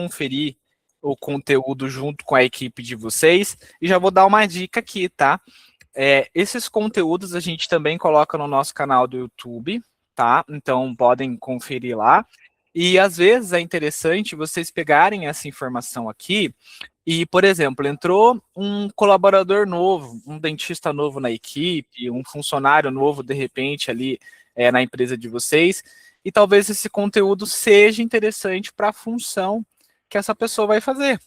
conferir o conteúdo junto com a equipe de vocês. E já vou dar uma dica aqui, tá? Esses conteúdos a gente também coloca no nosso canal do YouTube, tá? Então podem conferir lá. E às vezes é interessante vocês pegarem essa informação aqui e, por exemplo, entrou um colaborador novo, um dentista novo na equipe, um funcionário novo, de repente, ali na empresa de vocês, e talvez esse conteúdo seja interessante para a função que essa pessoa vai fazer.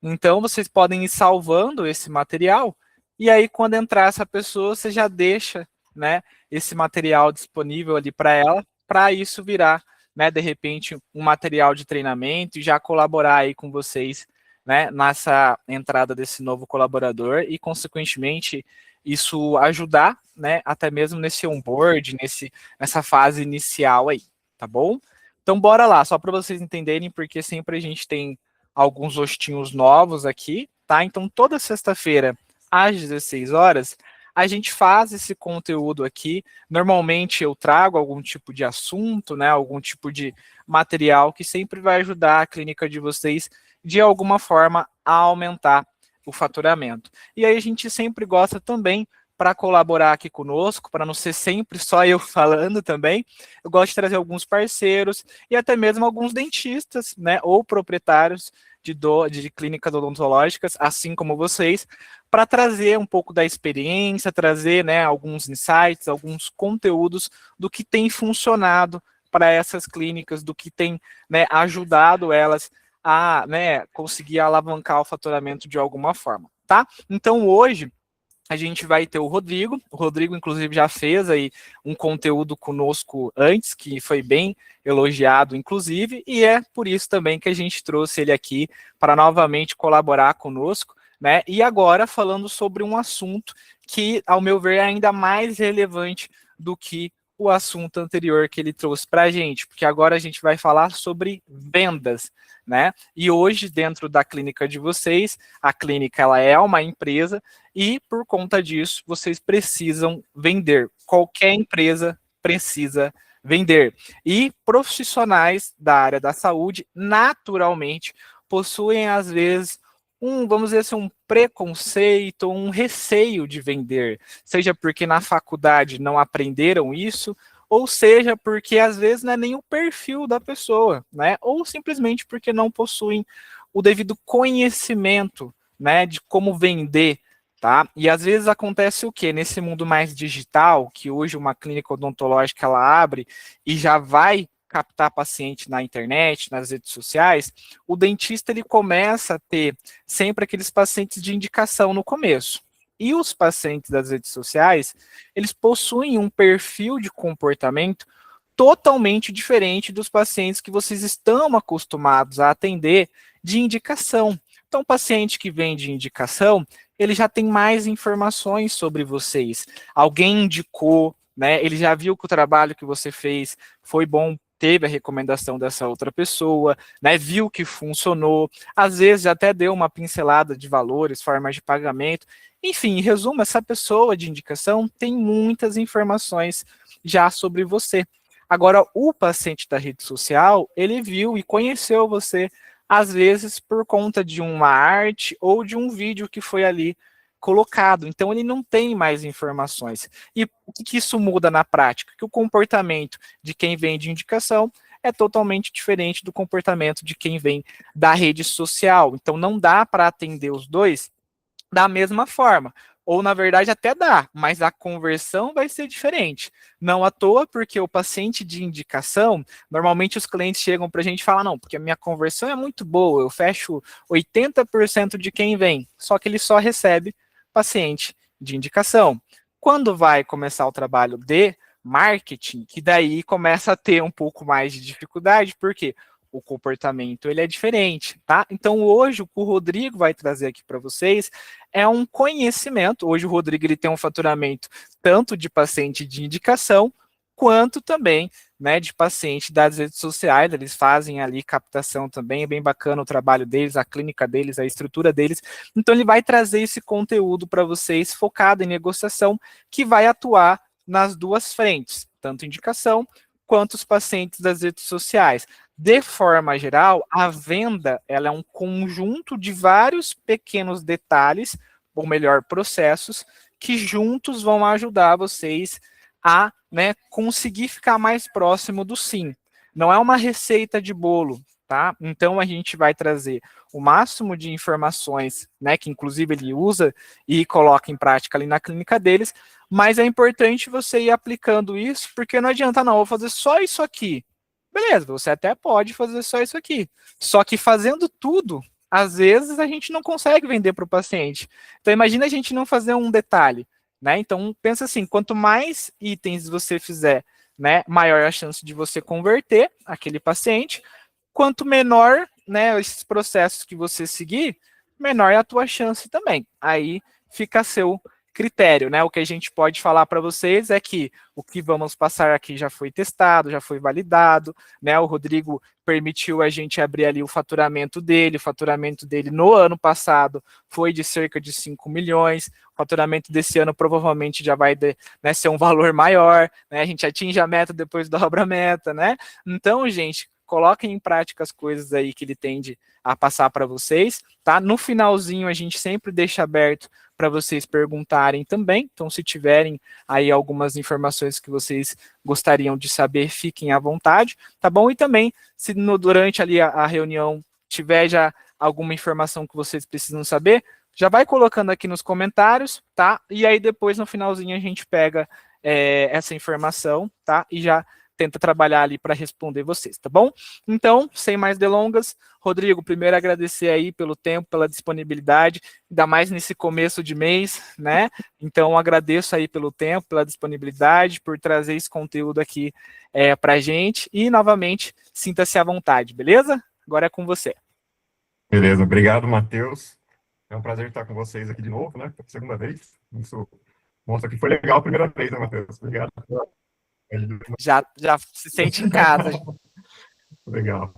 Então, vocês podem ir salvando esse material, e aí, quando entrar essa pessoa, você já deixa, né, esse material disponível ali para ela, para isso virar, né, de repente, um material de treinamento e já colaborar aí com vocês, né, nessa entrada desse novo colaborador e, consequentemente, isso ajudar, né, até mesmo nesse onboard, nessa fase inicial aí, tá bom? Então, bora lá, só para vocês entenderem, porque sempre a gente tem alguns rostinhos novos aqui, tá? Então, toda sexta-feira, às 16 horas, a gente faz esse conteúdo aqui. Normalmente eu trago algum tipo de assunto, né, algum tipo de material que sempre vai ajudar a clínica de vocês, de alguma forma, a aumentar o faturamento. E aí a gente sempre gosta também, para colaborar aqui conosco, para não ser sempre só eu falando também, eu gosto de trazer alguns parceiros e até mesmo alguns dentistas, né, ou proprietários de clínicas odontológicas, assim como vocês, para trazer um pouco da experiência, trazer, né, alguns insights, alguns conteúdos do que tem funcionado para essas clínicas, do que tem, né, ajudado elas a, né, conseguir alavancar o faturamento de alguma forma, tá? Então, hoje, a gente vai ter o Rodrigo, inclusive, já fez aí um conteúdo conosco antes, que foi bem elogiado, inclusive, e é por isso também que a gente trouxe ele aqui para novamente colaborar conosco, né? E agora falando sobre um assunto que, ao meu ver, é ainda mais relevante do que o assunto anterior que ele trouxe para a gente, porque agora a gente vai falar sobre vendas, né? E hoje, dentro da clínica de vocês, a clínica ela é uma empresa e, por conta disso, vocês precisam vender. Qualquer empresa precisa vender. E profissionais da área da saúde, naturalmente, possuem, às vezes, vamos dizer assim, um preconceito, um receio de vender, seja porque na faculdade não aprenderam isso, ou seja porque às vezes não é nem o perfil da pessoa, né? Ou simplesmente porque não possuem o devido conhecimento, né, de como vender, tá? E às vezes acontece o quê? Nesse mundo mais digital, que hoje uma clínica odontológica ela abre e já vai captar paciente na internet, nas redes sociais, o dentista ele começa a ter sempre aqueles pacientes de indicação no começo. E os pacientes das redes sociais, eles possuem um perfil de comportamento totalmente diferente dos pacientes que vocês estão acostumados a atender de indicação. Então, o paciente que vem de indicação, ele já tem mais informações sobre vocês. Alguém indicou, né? Ele já viu que o trabalho que você fez foi bom, teve a recomendação dessa outra pessoa, né? Viu que funcionou, às vezes até deu uma pincelada de valores, formas de pagamento. Enfim, em resumo, essa pessoa de indicação tem muitas informações já sobre você. Agora, o paciente da rede social, ele viu e conheceu você, às vezes, por conta de uma arte ou de um vídeo que foi ali colocado. Então, ele não tem mais informações. E o que isso muda na prática? Que o comportamento de quem vem de indicação é totalmente diferente do comportamento de quem vem da rede social. Então, não dá para atender os dois da mesma forma. Ou, na verdade, até dá, mas a conversão vai ser diferente. Não à toa, porque o paciente de indicação, normalmente os clientes chegam para a gente e falam, não, porque a minha conversão é muito boa, eu fecho 80% de quem vem, só que ele só recebe paciente de indicação. Quando vai começar o trabalho de marketing, que daí começa a ter um pouco mais de dificuldade, porque o comportamento ele é diferente, tá? Então hoje o que o Rodrigo vai trazer aqui para vocês é um conhecimento. Hoje o Rodrigo ele tem um faturamento tanto de paciente de indicação quanto também, né, de paciente das redes sociais. Eles fazem ali captação também, é bem bacana o trabalho deles, a clínica deles, a estrutura deles. Então ele vai trazer esse conteúdo para vocês focado em negociação que vai atuar nas duas frentes, tanto indicação quanto os pacientes das redes sociais. De forma geral, a venda ela é um conjunto de vários pequenos detalhes, ou melhor, processos, que juntos vão ajudar vocês a, né, conseguir ficar mais próximo do sim. Não é uma receita de bolo, tá? Então a gente vai trazer o máximo de informações, né, que inclusive ele usa e coloca em prática ali na clínica deles, mas é importante você ir aplicando isso, porque não adianta não, vou fazer só isso aqui. Beleza, você até pode fazer só isso aqui. Só que fazendo tudo, às vezes a gente não consegue vender para o paciente. Então imagina a gente não fazer um detalhe, né? Então pensa assim, quanto mais itens você fizer, né, maior a chance de você converter aquele paciente. Quanto menor, né, esses processos que você seguir, menor é a tua chance também. Aí fica a seu critério, né? O que a gente pode falar para vocês é que o que vamos passar aqui já foi testado, já foi validado, né? O Rodrigo permitiu a gente abrir ali o faturamento dele no ano passado foi de cerca de 5 milhões, o faturamento desse ano provavelmente já vai né, ser um valor maior, né? A gente atinge a meta, depois dobra a meta, né? Então, gente, coloquem em prática as coisas aí que ele tende a passar para vocês, tá? No finalzinho a gente sempre deixa aberto para vocês perguntarem também, então se tiverem aí algumas informações que vocês gostariam de saber, fiquem à vontade, tá bom? E também, se durante ali a reunião tiver já alguma informação que vocês precisam saber, já vai colocando aqui nos comentários, tá? E aí depois no finalzinho a gente pega essa informação, tá? E já tenta trabalhar ali para responder vocês, tá bom? Então, sem mais delongas, Rodrigo, primeiro agradecer aí pelo tempo, pela disponibilidade, ainda mais nesse começo de mês, né? Então, agradeço aí pelo tempo, pela disponibilidade, por trazer esse conteúdo aqui para a gente e, novamente, sinta-se à vontade, beleza? Agora é com você. Beleza, obrigado, Matheus. É um prazer estar com vocês aqui de novo, né? Pela segunda vez. Isso mostra que foi legal a primeira vez, né, Matheus? Obrigado. Já se sente em casa. Legal.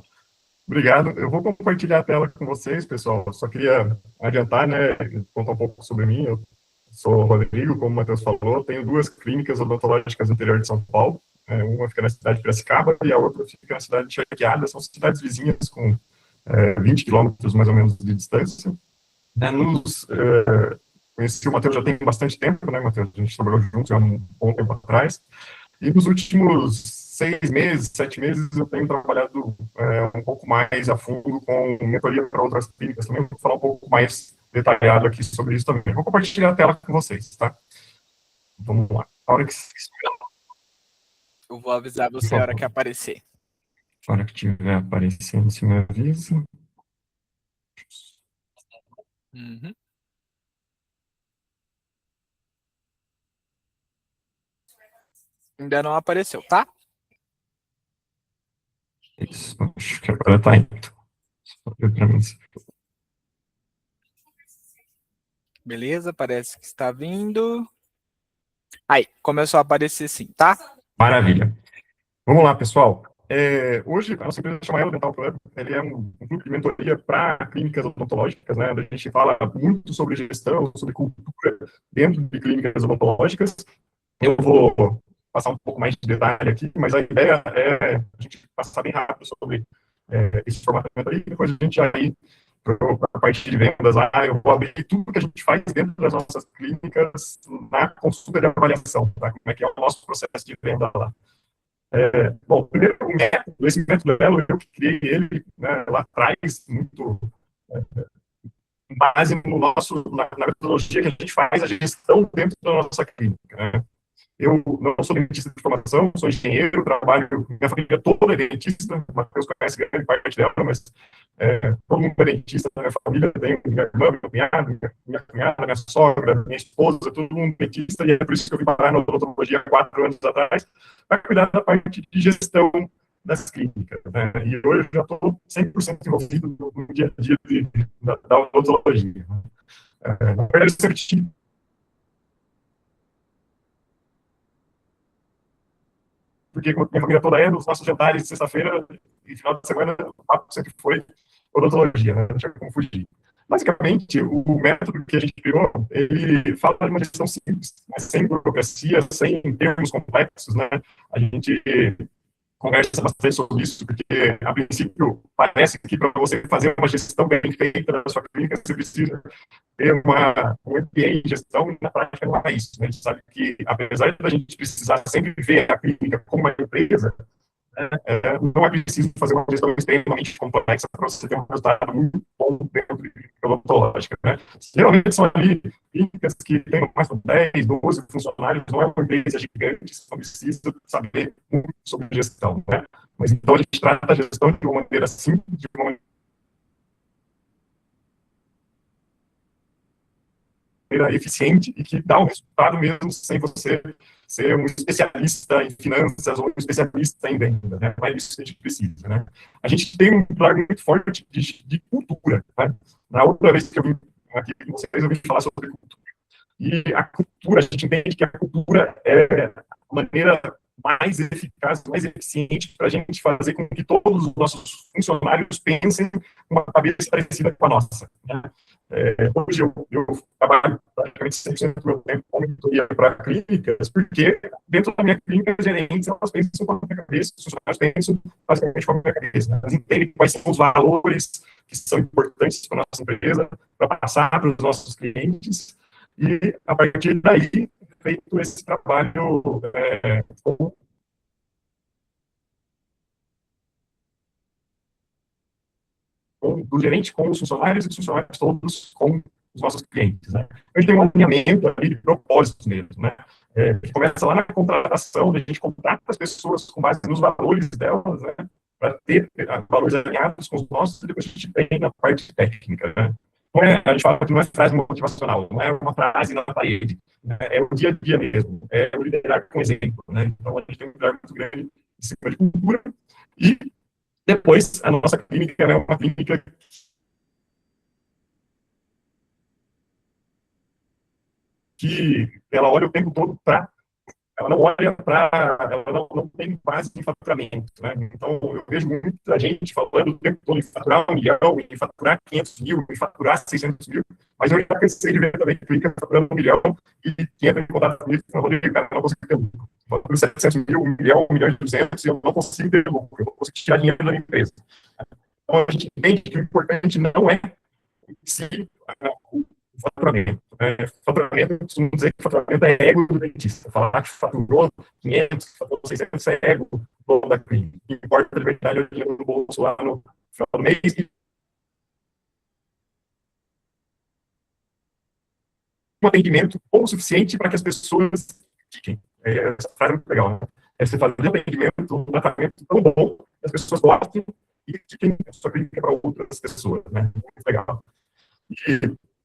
Obrigado. Eu vou compartilhar a tela com vocês, pessoal. Só queria adiantar, né, contar um pouco sobre mim. Eu sou o Rodrigo, como o Matheus falou, tenho 2 clínicas odontológicas no interior de São Paulo. Uma fica na cidade de Piracicaba e a outra fica na cidade de Charqueada. São cidades vizinhas com 20 quilômetros, mais ou menos, de distância. Conheci o Matheus já tem bastante tempo, né, Matheus? A gente trabalhou juntos há um bom tempo atrás. E nos últimos 6 meses, 7 meses, eu tenho trabalhado um pouco mais a fundo com mentoria para outras clínicas também. Vou falar um pouco mais detalhado aqui sobre isso também. Vou compartilhar a tela com vocês, tá? Vamos lá. A hora que... Eu vou avisar você a hora que aparecer. A hora que estiver aparecendo, você me avisa. Uhum. Ainda não apareceu, tá? Isso, acho que agora está indo. Só ver para mim. Beleza, parece que está vindo. Aí, começou a aparecer sim, tá? Maravilha. Vamos lá, pessoal. Hoje, a nossa empresa chama Elo Dental Club. Ele é um grupo de mentoria para clínicas odontológicas, né? Onde a gente fala muito sobre gestão, sobre cultura dentro de clínicas odontológicas. Eu vou passar um pouco mais de detalhe aqui, mas a ideia é a gente passar bem rápido sobre esse formato de mentoria, depois a gente já ir para a parte de vendas lá. Eu vou abrir tudo que a gente faz dentro das nossas clínicas na consulta de avaliação, tá? Como é que é o nosso processo de venda lá. Bom, primeiro, esse método do Elo, eu que criei ele, né, lá atrás, muito com base na metodologia que a gente faz a gestão dentro da nossa clínica, né? Eu não sou dentista de formação, sou engenheiro, trabalho, minha família toda é dentista, o Matheus conhece grande parte dela, mas todo mundo é dentista na minha família, tenho minha irmã, meu cunhado, minha cunhada, minha sogra, minha esposa, todo mundo é dentista, e é por isso que eu vim parar na odontologia há 4 anos atrás, para cuidar da parte de gestão das clínicas, né? E hoje eu já estou 100% envolvido no dia a dia da odontologia. Na verdade, eu sempre tive porque minha família toda nos nossos jantares de sexta-feira e final de semana, o papo sempre foi odontologia, né? Não tinha como fugir. Basicamente, o método que a gente criou, ele fala de uma gestão simples, mas sem burocracia, sem termos complexos, né? A gente conversa bastante sobre isso, porque, a princípio, parece que para você fazer uma gestão bem feita da sua clínica, você precisa ter um MBA em gestão, e na prática não é isso. Né? A gente sabe que, apesar da gente precisar sempre ver a clínica como uma empresa, não é preciso fazer uma gestão extremamente complexa para você ter um resultado muito bom dentro de clínica odontológica. Né? Geralmente são ali clínicas que têm mais de 10, 12 funcionários, não é uma empresa gigante, só precisa saber muito sobre gestão. Né? Mas então a gente trata a gestão de uma maneira simples, de uma maneira eficiente e que dá um resultado mesmo sem você ser um especialista em finanças ou um especialista em venda, né? Não é isso que a gente precisa, né? A gente tem um pilar muito forte de cultura, né? Na outra vez que eu vim aqui com vocês, eu vim falar sobre cultura. E a cultura, a gente entende que a cultura é a maneira mais eficaz, mais eficiente para a gente fazer com que todos os nossos funcionários pensem com uma cabeça parecida com a nossa. Né? Hoje eu trabalho praticamente 100% do meu tempo com mentoria para clínicas, porque dentro da minha clínica, as gerentes, elas pensam com a minha cabeça, os funcionários pensam basicamente com a minha cabeça. Né? Elas entendem quais são os valores que são importantes para a nossa empresa, para passar para os nossos clientes, e a partir daí, feito esse trabalho do gerente com os funcionários e dos funcionários todos com os nossos clientes. Né? A gente tem um alinhamento ali de propósitos mesmo, né? Que começa lá na contratação, a gente contrata as pessoas com base nos valores delas, né? Para ter valores alinhados com os nossos, e depois a gente tem na parte técnica. Né? Não é, a gente fala que não é frase motivacional, não é uma frase na parede, né? É o dia a dia mesmo, é o liderar com exemplo. Né? Então, a gente tem um liderar muito grande em cima de cultura, e depois a nossa clínica é uma clínica que ela olha o tempo todo para, ela não olha para, ela não tem base de faturamento, né? Então, eu vejo muita gente falando o tempo todo em faturar 1 milhão, em faturar 500 mil, em faturar 600 mil, mas eu já cansei de ver também clínica faturando 1 milhão e que entra em contato comigo e falando, cara, não consigo ter lucro. Faturo 700 mil, 1 milhão, 1 milhão e 200, e eu não consigo ter lucro, eu não consigo tirar dinheiro da empresa. Então, a gente entende que o importante não é se o faturamento. Faturamento, costumo dizer que faturamento é ego do dentista. Falar que faturou 500, faturou 600 é ego do da clínica. O que importa de verdade é o dinheiro no bolso lá no final do mês e um atendimento bom o suficiente para que as pessoas fiquem. Essa frase é muito legal. Né? Você fazer um atendimento, um tratamento tão bom que as pessoas gostem e fiquem a sua clínica para outras pessoas. Né? Muito legal. E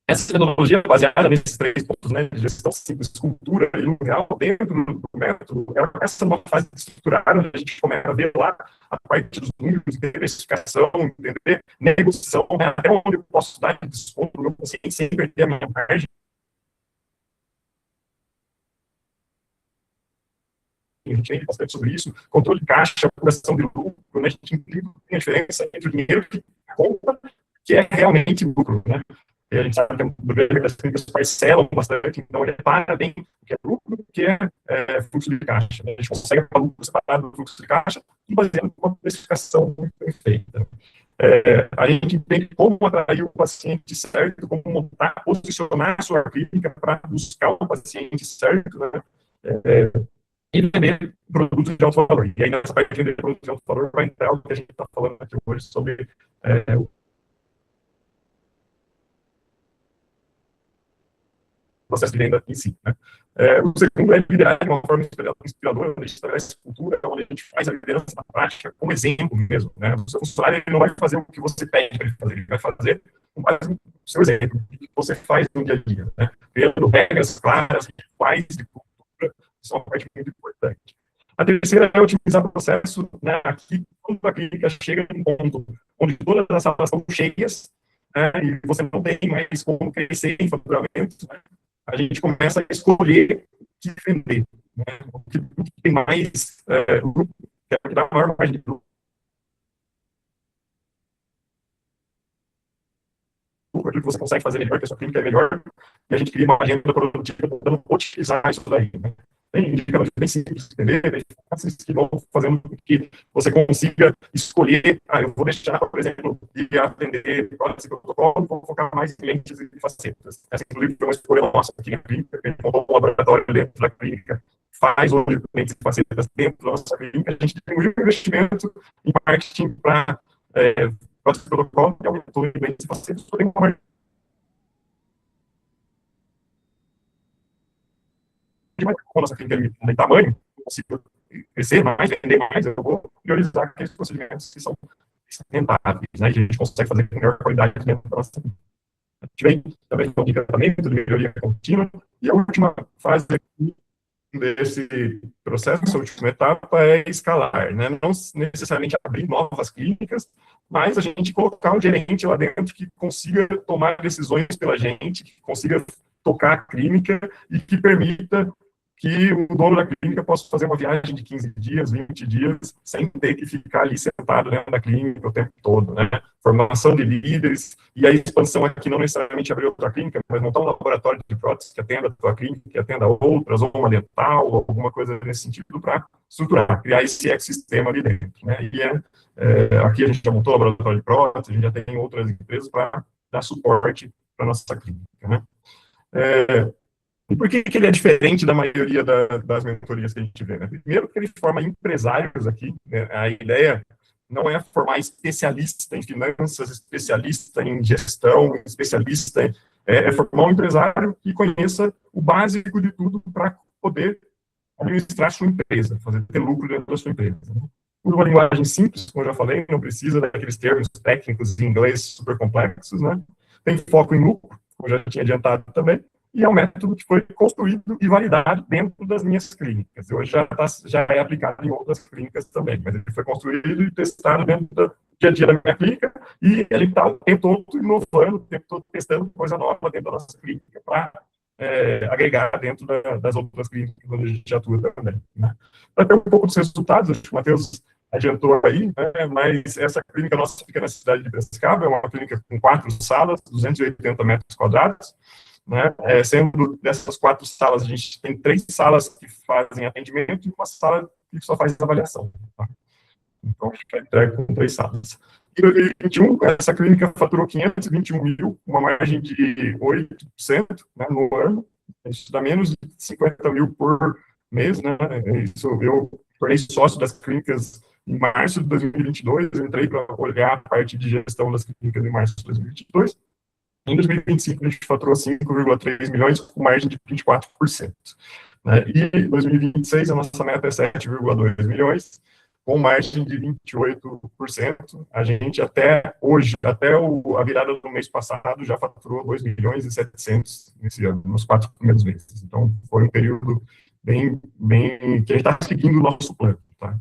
essa metodologia baseada nesses 3 pontos, né, de gestão simples, cultura e no real, dentro do método, ela começa numa fase de estruturar, onde a gente começa a ver lá a parte dos números, entender precificação, entender negociação, né, até onde eu posso dar de desconto no meu paciente sem perder a minha margem. A gente entende bastante sobre isso, controle de caixa, apuração de lucro, né, a gente entende a diferença entre o dinheiro que compra, que é realmente lucro, né? E a gente sabe que o governo das clínicas parcelam bastante, então ele para bem o que é lucro, o que é fluxo de caixa. Né? A gente consegue fazer lucro separado do fluxo de caixa e baseado uma precificação muito bem feita. A gente entende como atrair o paciente certo, como montar, posicionar a sua clínica para buscar o paciente certo, né? E vender produtos de alto valor. E aí, nessa parte de vender produtos de alto valor, vai entrar o que a gente está falando aqui hoje sobre o processo de venda em si. Né? O segundo é liderar de uma forma inspiradora, onde a gente estabelece cultura, onde a gente faz a liderança na prática, como exemplo mesmo. Né? O seu funcionário ele não vai fazer o que você pede para ele fazer, ele vai fazer com base no seu exemplo, o que você faz no dia a dia. Né? Criando regras claras, rituais de cultura, que são uma parte muito importante. A terceira é otimizar o processo, né? Aqui, quando a clínica chega em um ponto onde todas as salas estão cheias, né? E você não tem mais como crescer em faturamento, né? A gente começa a escolher o que vender, né? O que tem mais lucro, que dá maior margem de lucro, aquilo que você consegue fazer melhor, que a sua clínica é melhor, e a gente cria uma agenda produtiva tentando otimizar isso daí. Né? bem indicadores bem simples de entender, bem fáceis, que vão fazendo com que você consiga escolher, eu vou deixar, por exemplo, de atender esse protocolo, vou focar mais em lentes e facetas. Essa, inclusive, foi uma escolha nossa aqui na clínica, que a gente montou um laboratório dentro da clínica, faz hoje lentes e facetas dentro da nossa clínica, a gente distribuiu um investimento em marketing para esse protocolo, que aumentou em lentes e facetas, tem uma mas como a nossa clínica tem tamanho, eu consigo crescer mais, vender mais, eu vou priorizar aqueles procedimentos que são rentáveis, né, que a gente consegue fazer com melhor qualidade dentro da nossa clínica. A gente vem também com de tratamento, de melhoria contínua, e a última fase aqui desse processo, a última etapa é escalar, né, não necessariamente abrir novas clínicas, mas a gente colocar um gerente lá dentro que consiga tomar decisões pela gente, que consiga tocar a clínica e que permita que o dono da clínica possa fazer uma viagem de 15 dias, 20 dias, sem ter que ficar ali sentado dentro da clínica o tempo todo, né? Formação de líderes, e a expansão aqui não necessariamente abrir outra clínica, mas montar um laboratório de próteses que atenda a tua clínica, que atenda a outras, ou uma dental, ou alguma coisa nesse sentido, para estruturar, criar esse ecossistema ali dentro, né? E aqui a gente já montou o laboratório de próteses, a gente já tem outras empresas para dar suporte para a nossa clínica, né? E por que ele é diferente da maioria das mentorias que a gente vê? Né? Primeiro, porque ele forma empresários aqui. Né? A ideia não é formar especialista em finanças, especialista em gestão, especialista é formar um empresário que conheça o básico de tudo para poder administrar sua empresa, ter lucro dentro da sua empresa. Né? Por uma linguagem simples, como eu já falei, não precisa daqueles termos técnicos em inglês super complexos, né? Tem foco em lucro, como eu já tinha adiantado também, e é um método que foi construído e validado dentro das minhas clínicas. Hoje já é aplicado em outras clínicas também, mas ele foi construído e testado dentro do dia a dia da minha clínica, e ele está o tempo todo inovando, o tempo todo testando coisa nova dentro da nossa clínica para agregar dentro das outras clínicas onde a gente atua também. Né? Para ter um pouco dos resultados, acho que o Matheus adiantou aí, né, mas essa clínica nossa fica na cidade de Piracicaba, é uma clínica com 4 salas, 280 metros quadrados, né, sendo dessas 4 salas, a gente tem 3 salas que fazem atendimento e uma sala que só faz avaliação. Tá? Então, fica entregue com 3 salas. Em 2021, essa clínica faturou 521 mil, uma margem de 8%, né, no ano. Isso dá menos de 50 mil por mês, né? Isso, eu tornei sócio das clínicas em março de 2022, eu entrei para olhar a parte de gestão das clínicas em março de 2022. Em 2025, a gente faturou 5,3 milhões, com margem de 24%. Né? E em 2026, a nossa meta é 7,2 milhões, com margem de 28%. A gente até hoje, até a virada do mês passado, já faturou 2 milhões e 700 nesse ano, nos 4 primeiros meses. Então, foi um período bem que a gente está seguindo o nosso plano. Tá?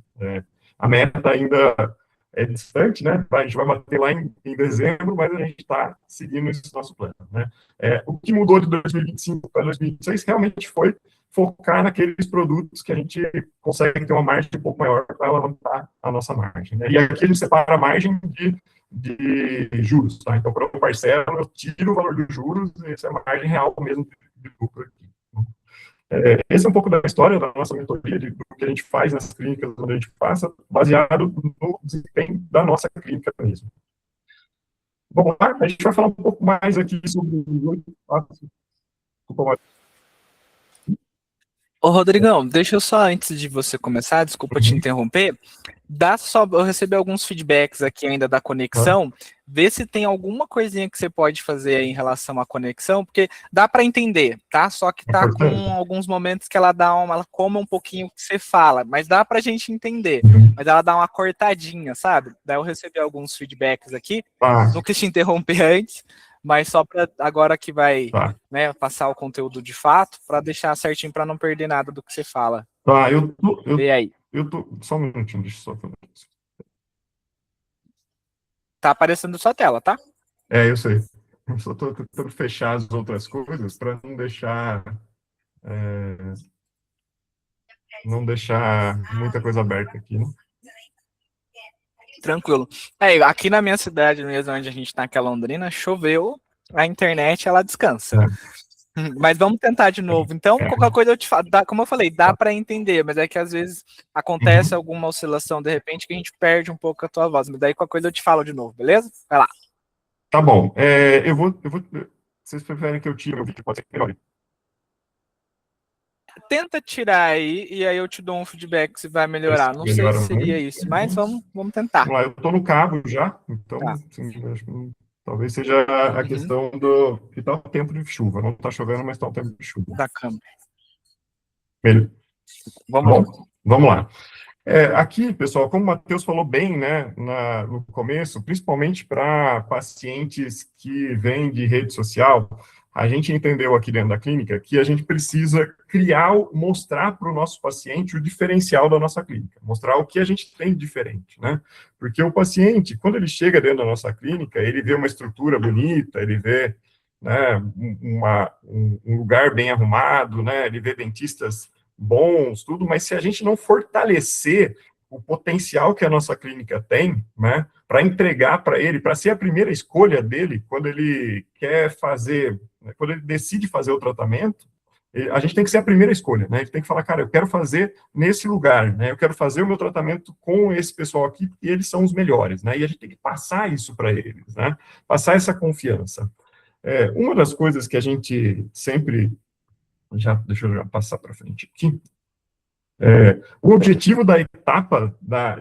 A meta ainda é distante, né? A gente vai bater lá em dezembro, mas a gente está seguindo esse nosso plano, né? O que mudou de 2025 para 2026 realmente foi focar naqueles produtos que a gente consegue ter uma margem um pouco maior para levantar a nossa margem, né? E aqui a gente separa a margem de juros, tá? Então, para o parcelo, eu tiro o valor dos juros, e essa é a margem real mesmo de lucro aqui. Esse é um pouco da história da nossa mentoria, do que a gente faz nas clínicas onde a gente passa, baseado no desempenho da nossa clínica mesmo. Vamos lá, a gente vai falar um pouco mais aqui sobre os 8 passos. Ô, Rodrigão, deixa eu só, antes de você começar, desculpa te interromper, eu recebi alguns feedbacks aqui ainda da conexão, vê se tem alguma coisinha que você pode fazer aí em relação à conexão, porque dá para entender, tá? Só que tá com alguns momentos que ela come um pouquinho o que você fala, mas dá pra gente entender, mas ela dá uma cortadinha, sabe? Daí eu recebi alguns feedbacks aqui, não quis te interromper antes, mas só para agora que vai né, passar o conteúdo de fato, para deixar certinho, para não perder nada do que você fala. Tá, Vê aí. Só um minutinho, deixa eu só fazer isso. Tá aparecendo sua tela, tá? Eu sei. Eu só estou tentando fechar as outras coisas para não deixar muita coisa aberta aqui, né? Tranquilo. Aqui na minha cidade mesmo, onde a gente tá, que é Londrina, choveu, a internet ela descansa. Mas vamos tentar de novo. Então, qualquer coisa eu te falo, como eu falei, dá para entender, mas é que às vezes acontece alguma oscilação de repente que a gente perde um pouco a tua voz. Mas daí qualquer coisa eu te falo de novo, beleza? Vai lá. Tá bom. Eu vou. Vocês preferem que eu tire o vídeo? Pode ser que melhore. Tenta tirar aí e aí eu te dou um feedback se vai melhorar. Não sei se seria isso, mas vamos tentar. Vamos lá, eu estou no cabo já, então Tá. sim, acho que talvez seja a questão do que está o tempo de chuva. Não está chovendo, mas está o tempo de chuva. Da câmera. Vamos lá. Aqui, pessoal, como o Matheus falou bem, né, no começo, principalmente para pacientes que vêm de rede social, a gente entendeu aqui dentro da clínica que a gente precisa mostrar para o nosso paciente o diferencial da nossa clínica, mostrar o que a gente tem de diferente, né? Porque o paciente, quando ele chega dentro da nossa clínica, ele vê uma estrutura bonita, ele vê, né, um lugar bem arrumado, né, ele vê dentistas bons, tudo, mas se a gente não fortalecer o potencial que a nossa clínica tem, né, para entregar para ele, para ser a primeira escolha dele, quando ele quer fazer, quando ele decide fazer o tratamento, a gente tem que ser a primeira escolha, né, ele tem que falar, cara, eu quero fazer nesse lugar, né, eu quero fazer o meu tratamento com esse pessoal aqui, porque eles são os melhores, né, e a gente tem que passar isso para eles, né, passar essa confiança. Uma das coisas que a gente sempre deixa eu já passar para frente aqui. O objetivo da etapa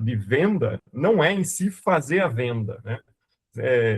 de venda não é em si fazer a venda, né?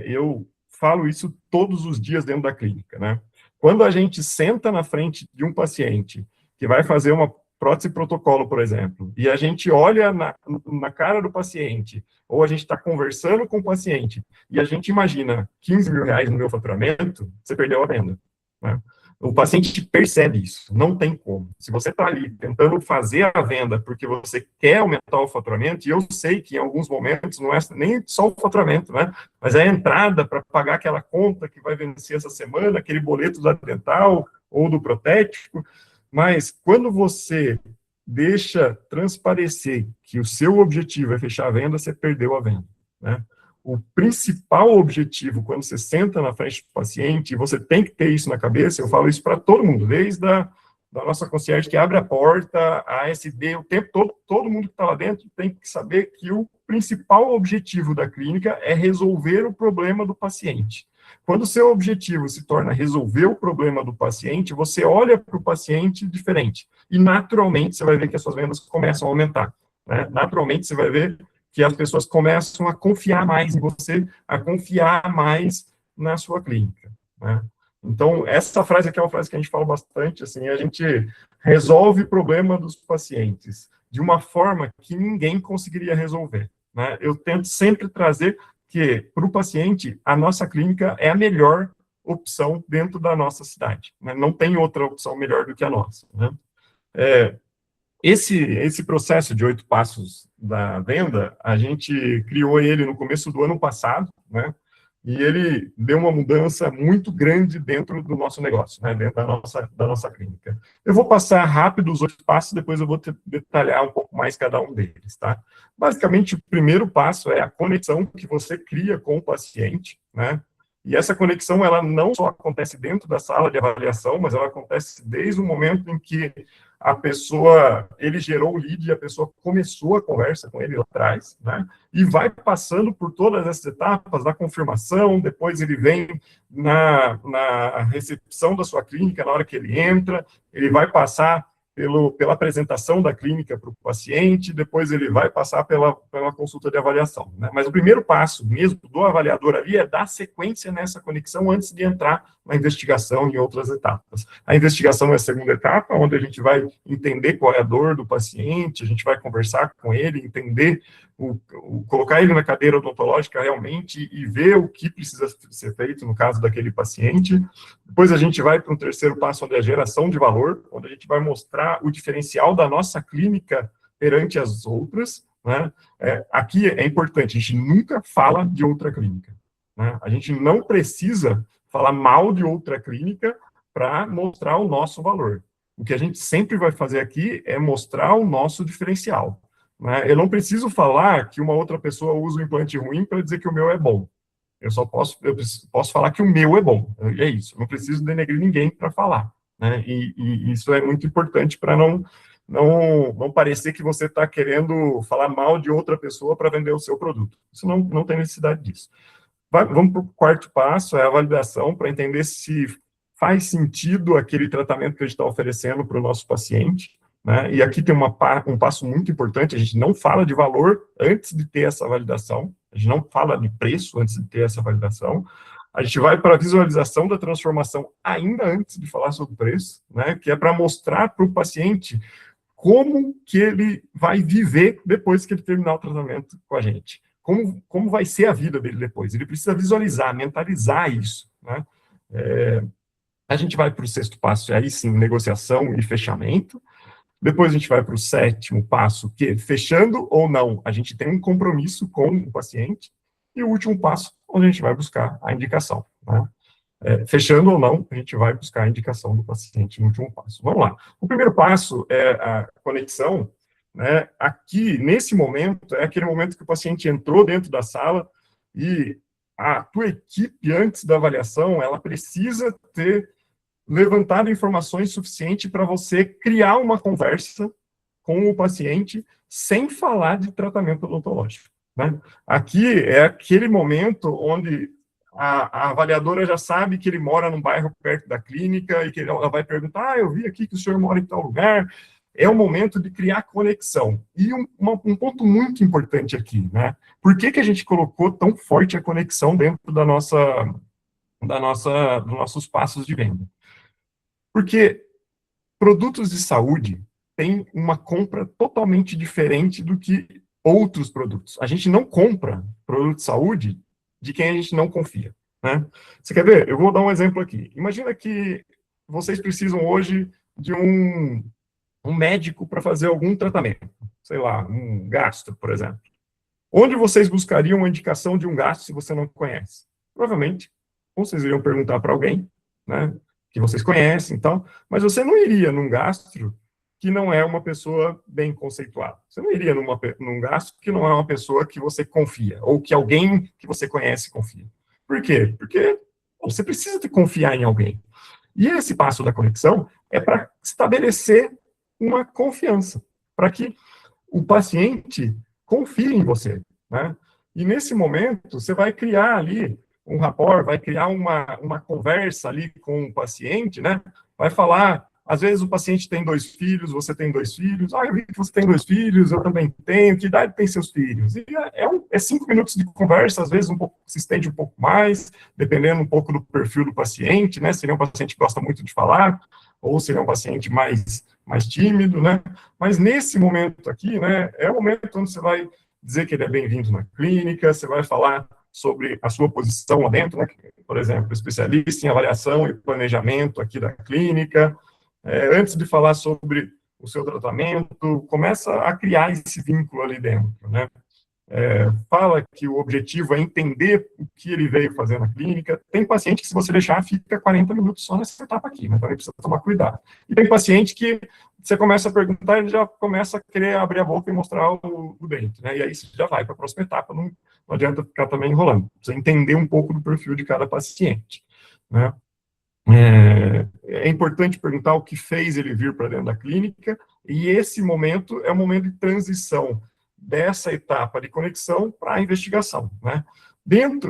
Eu falo isso todos os dias dentro da clínica, né? Quando a gente senta na frente de um paciente que vai fazer uma prótese protocolo, por exemplo, e a gente olha na cara do paciente, ou a gente está conversando com o paciente, e a gente imagina 15 mil reais no meu faturamento, você perdeu a venda, né? O paciente percebe isso, não tem como. Se você está ali tentando fazer a venda porque você quer aumentar o faturamento, e eu sei que em alguns momentos não é nem só o faturamento, né? Mas é a entrada para pagar aquela conta que vai vencer essa semana, aquele boleto da dental ou do protético. Mas quando você deixa transparecer que o seu objetivo é fechar a venda, você perdeu a venda, né? O principal objetivo, quando você senta na frente do paciente, e você tem que ter isso na cabeça, eu falo isso para todo mundo, desde da nossa concierge que abre a porta, a ASD, o tempo todo, todo mundo que está lá dentro tem que saber que o principal objetivo da clínica é resolver o problema do paciente. Quando o seu objetivo se torna resolver o problema do paciente, você olha para o paciente diferente, e naturalmente você vai ver que as suas vendas começam a aumentar, né? Naturalmente você vai ver que as pessoas começam a confiar mais em você, a confiar mais na sua clínica, né? Então, essa frase aqui é uma frase que a gente fala bastante, assim, a gente resolve o problema dos pacientes de uma forma que ninguém conseguiria resolver, né? Eu tento sempre trazer que, para o paciente, a nossa clínica é a melhor opção dentro da nossa cidade, né? Não tem outra opção melhor do que a nossa, né? Esse processo de 8 passos da venda, a gente criou ele no começo do ano passado, né? E ele deu uma mudança muito grande dentro do nosso negócio, né? Dentro da nossa clínica. Eu vou passar rápido os 8 passos, depois eu vou detalhar um pouco mais cada um deles, tá? Basicamente, o primeiro passo é a conexão que você cria com o paciente, né? E essa conexão, ela não só acontece dentro da sala de avaliação, mas ela acontece desde o momento em que ele gerou o lead e a pessoa começou a conversa com ele lá atrás, né? E vai passando por todas essas etapas da confirmação, depois ele vem na recepção da sua clínica, na hora que ele entra, ele vai passar pela apresentação da clínica para o paciente, depois ele vai passar pela consulta de avaliação, né? Mas o primeiro passo mesmo do avaliador ali é dar sequência nessa conexão antes de entrar na investigação em outras etapas. A investigação é a segunda etapa, onde a gente vai entender qual é a dor do paciente, a gente vai conversar com ele, entender, colocar ele na cadeira odontológica realmente e ver o que precisa ser feito no caso daquele paciente. Depois a gente vai para um terceiro passo, onde é a geração de valor, onde a gente vai mostrar o diferencial da nossa clínica perante as outras, né? Aqui é importante, a gente nunca fala de outra clínica, né? A gente não precisa falar mal de outra clínica para mostrar o nosso valor. O que a gente sempre vai fazer aqui é mostrar o nosso diferencial, né? Eu não preciso falar que uma outra pessoa usa um implante ruim para dizer que o meu é bom. posso falar que o meu é bom, e é isso, eu não preciso denegrir ninguém para falar, né? E isso é muito importante para não parecer que você está querendo falar mal de outra pessoa para vender o seu produto. Isso não tem necessidade disso. Vamos para o quarto passo, é a validação, para entender se faz sentido aquele tratamento que a gente está oferecendo para o nosso paciente, né? E aqui tem um passo muito importante, a gente não fala de valor antes de ter essa validação, a gente não fala de preço antes de ter essa validação, a gente vai para a visualização da transformação ainda antes de falar sobre preço, né? Que é para mostrar para o paciente como que ele vai viver depois que ele terminar o tratamento com a gente. Como vai ser a vida dele depois. Ele precisa visualizar, mentalizar isso, né? A gente vai para o sexto passo, aí sim, negociação e fechamento. Depois a gente vai para o sétimo passo, que é fechando ou não, a gente tem um compromisso com o paciente. E o último passo, onde a gente vai buscar a indicação, né? Fechando ou não, a gente vai buscar a indicação do paciente no último passo. Vamos lá. O primeiro passo é a conexão, né? Aqui, nesse momento, é aquele momento que o paciente entrou dentro da sala e a tua equipe, antes da avaliação, ela precisa ter levantado informações suficientes para você criar uma conversa com o paciente sem falar de tratamento odontológico, né? Aqui é aquele momento onde a avaliadora já sabe que ele mora num bairro perto da clínica e que ela vai perguntar, eu vi aqui que o senhor mora em tal lugar. É o momento de criar conexão. E um ponto muito importante aqui, né? Por que a gente colocou tão forte a conexão dentro dos nossos passos de venda? Porque produtos de saúde têm uma compra totalmente diferente do que outros produtos. A gente não compra produto de saúde de quem a gente não confia, né? Você quer ver? Eu vou dar um exemplo aqui. Imagina que vocês precisam hoje de um médico para fazer algum tratamento, sei lá, um gastro, por exemplo. Onde vocês buscariam uma indicação de um gastro se você não conhece? Provavelmente, ou vocês iriam perguntar para alguém, né, que vocês conhecem e tal, mas você não iria num gastro que não é uma pessoa bem conceituada. Você não iria num gastro que não é uma pessoa que você confia, ou que alguém que você conhece confia. Por quê? Porque você precisa confiar em alguém. E esse passo da conexão é para estabelecer uma confiança, para que o paciente confie em você, né? E nesse momento, você vai criar ali um rapport, vai criar uma conversa ali com o paciente, né? Vai falar, às vezes o paciente tem 2 filhos, você tem 2 filhos, eu vi que você tem 2 filhos, eu também tenho, que idade tem seus filhos? E é 5 minutos de conversa, às vezes se estende um pouco mais, dependendo um pouco do perfil do paciente, né? Seria um paciente que gosta muito de falar, ou seria um paciente mais tímido, né? Mas nesse momento aqui, né, é o momento onde você vai dizer que ele é bem-vindo na clínica, você vai falar sobre a sua posição lá dentro, né? Por exemplo, especialista em avaliação e planejamento aqui da clínica. Antes de falar sobre o seu tratamento, começa a criar esse vínculo ali dentro, né? Fala que o objetivo é entender o que ele veio fazer na clínica. Tem paciente que, se você deixar, fica 40 minutos só nessa etapa aqui, né? Então, ele precisa tomar cuidado. E tem paciente que você começa a perguntar, ele já começa a querer abrir a boca e mostrar o dente, né? E aí você já vai para a próxima etapa, não adianta ficar também enrolando. Precisa entender um pouco do perfil de cada paciente, né? É importante perguntar o que fez ele vir para dentro da clínica, e esse momento é o momento de transição dessa etapa de conexão para a investigação, né?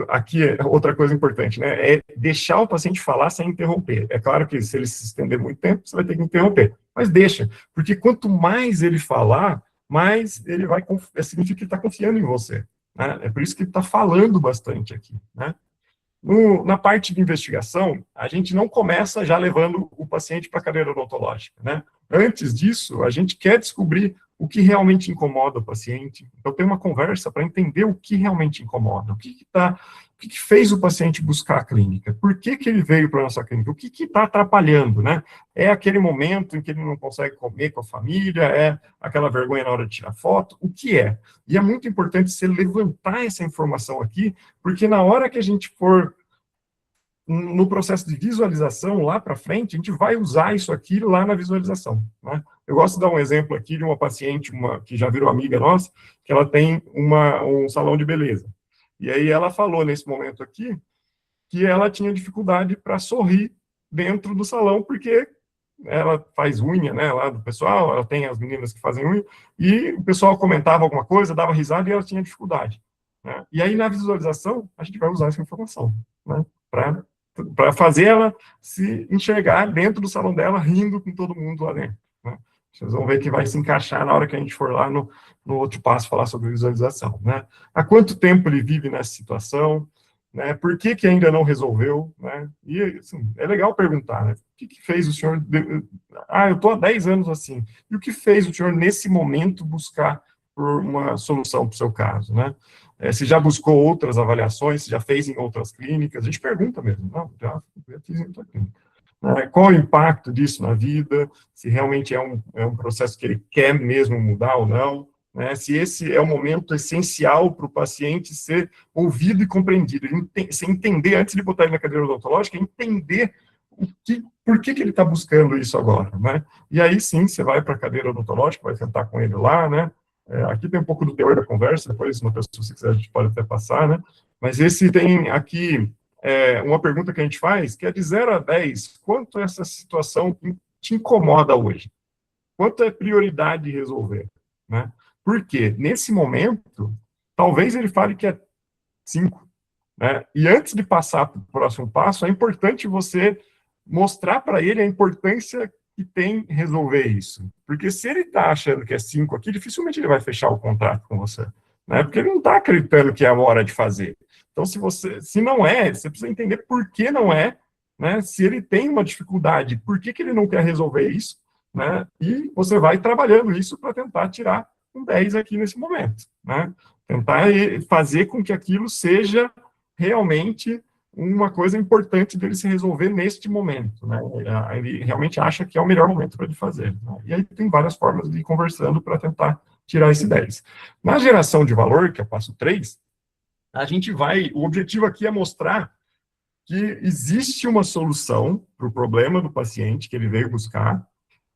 Aqui, outra coisa importante, né, é deixar o paciente falar sem interromper. É claro que se ele se estender muito tempo, você vai ter que interromper, mas deixa, porque quanto mais ele falar, mais ele vai, significa que ele está confiando em você, né? É por isso que ele está falando bastante aqui, né? Na parte de investigação, a gente não começa já levando o paciente para a cadeira odontológica, né? Antes disso, a gente quer descobrir o que realmente incomoda o paciente. Então, tem uma conversa para entender o que realmente incomoda, o que fez o paciente buscar a clínica, por que ele veio para a nossa clínica, o que está atrapalhando, né? É aquele momento em que ele não consegue comer com a família, é aquela vergonha na hora de tirar foto, o que é? E é muito importante você levantar essa informação aqui, porque na hora que a gente for no processo de visualização lá para frente, a gente vai usar isso aqui lá na visualização, né? Eu gosto de dar um exemplo aqui de uma paciente, que já virou amiga nossa, que ela tem um salão de beleza. E aí ela falou, nesse momento aqui, que ela tinha dificuldade para sorrir dentro do salão, porque ela faz unha, né, lá do pessoal, ela tem as meninas que fazem unha, e o pessoal comentava alguma coisa, dava risada, e ela tinha dificuldade, né? E aí, na visualização, a gente vai usar essa informação, né, para fazer ela se enxergar dentro do salão dela, rindo com todo mundo lá dentro, né? Vocês vão ver que vai se encaixar na hora que a gente for lá no outro passo falar sobre visualização, né? Há quanto tempo ele vive nessa situação, né? Por que que ainda não resolveu, né? E, assim, é legal perguntar, né? O que que fez o senhor... Ah, eu estou há 10 anos assim. E o que fez o senhor, nesse momento, buscar por uma solução para o seu caso, né? Se já buscou outras avaliações, se já fez em outras clínicas, a gente pergunta mesmo. Não, já fiz em outra clínica. Qual o impacto disso na vida, se realmente é um processo que ele quer mesmo mudar ou não, né? Se esse é o momento essencial para o paciente ser ouvido e compreendido, se entender, antes de botar ele na cadeira odontológica, entender por que ele está buscando isso agora, né? E aí sim, você vai para a cadeira odontológica, vai sentar com ele lá, né? Aqui tem um pouco do teor da conversa, depois, se você quiser, a gente pode até passar, né? Mas esse tem aqui uma pergunta que a gente faz, que é de 0 a 10, quanto essa situação te incomoda hoje? Quanto é prioridade resolver, né? Porque, nesse momento, talvez ele fale que é 5, né? E antes de passar para o próximo passo, é importante você mostrar para ele a importância que tem resolver isso. Porque se ele está achando que é 5 aqui, dificilmente ele vai fechar o contrato com você, né? Porque ele não está acreditando que é a hora de fazer. Então, se não é, você precisa entender por que não é, né? Se ele tem uma dificuldade, por que ele não quer resolver isso, né? E você vai trabalhando isso para tentar tirar um 10 aqui nesse momento, né? Tentar fazer com que aquilo seja realmente uma coisa importante dele se resolver neste momento, né? Ele realmente acha que é o melhor momento para ele fazer, né? E aí tem várias formas de ir conversando para tentar tirar esse 10. Na geração de valor, que é o passo 3, o objetivo aqui é mostrar que existe uma solução para o problema do paciente que ele veio buscar,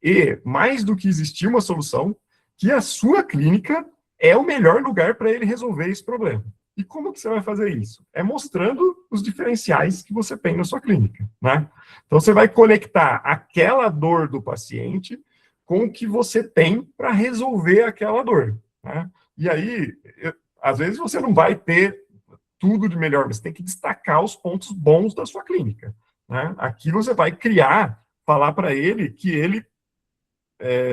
e, mais do que existir uma solução, que a sua clínica é o melhor lugar para ele resolver esse problema. E como que você vai fazer isso? É mostrando os diferenciais que você tem na sua clínica, né? Então, você vai conectar aquela dor do paciente com o que você tem para resolver aquela dor, né? E aí, às vezes, você não vai ter tudo de melhor, mas você tem que destacar os pontos bons da sua clínica, né? Aqui você vai falar para ele que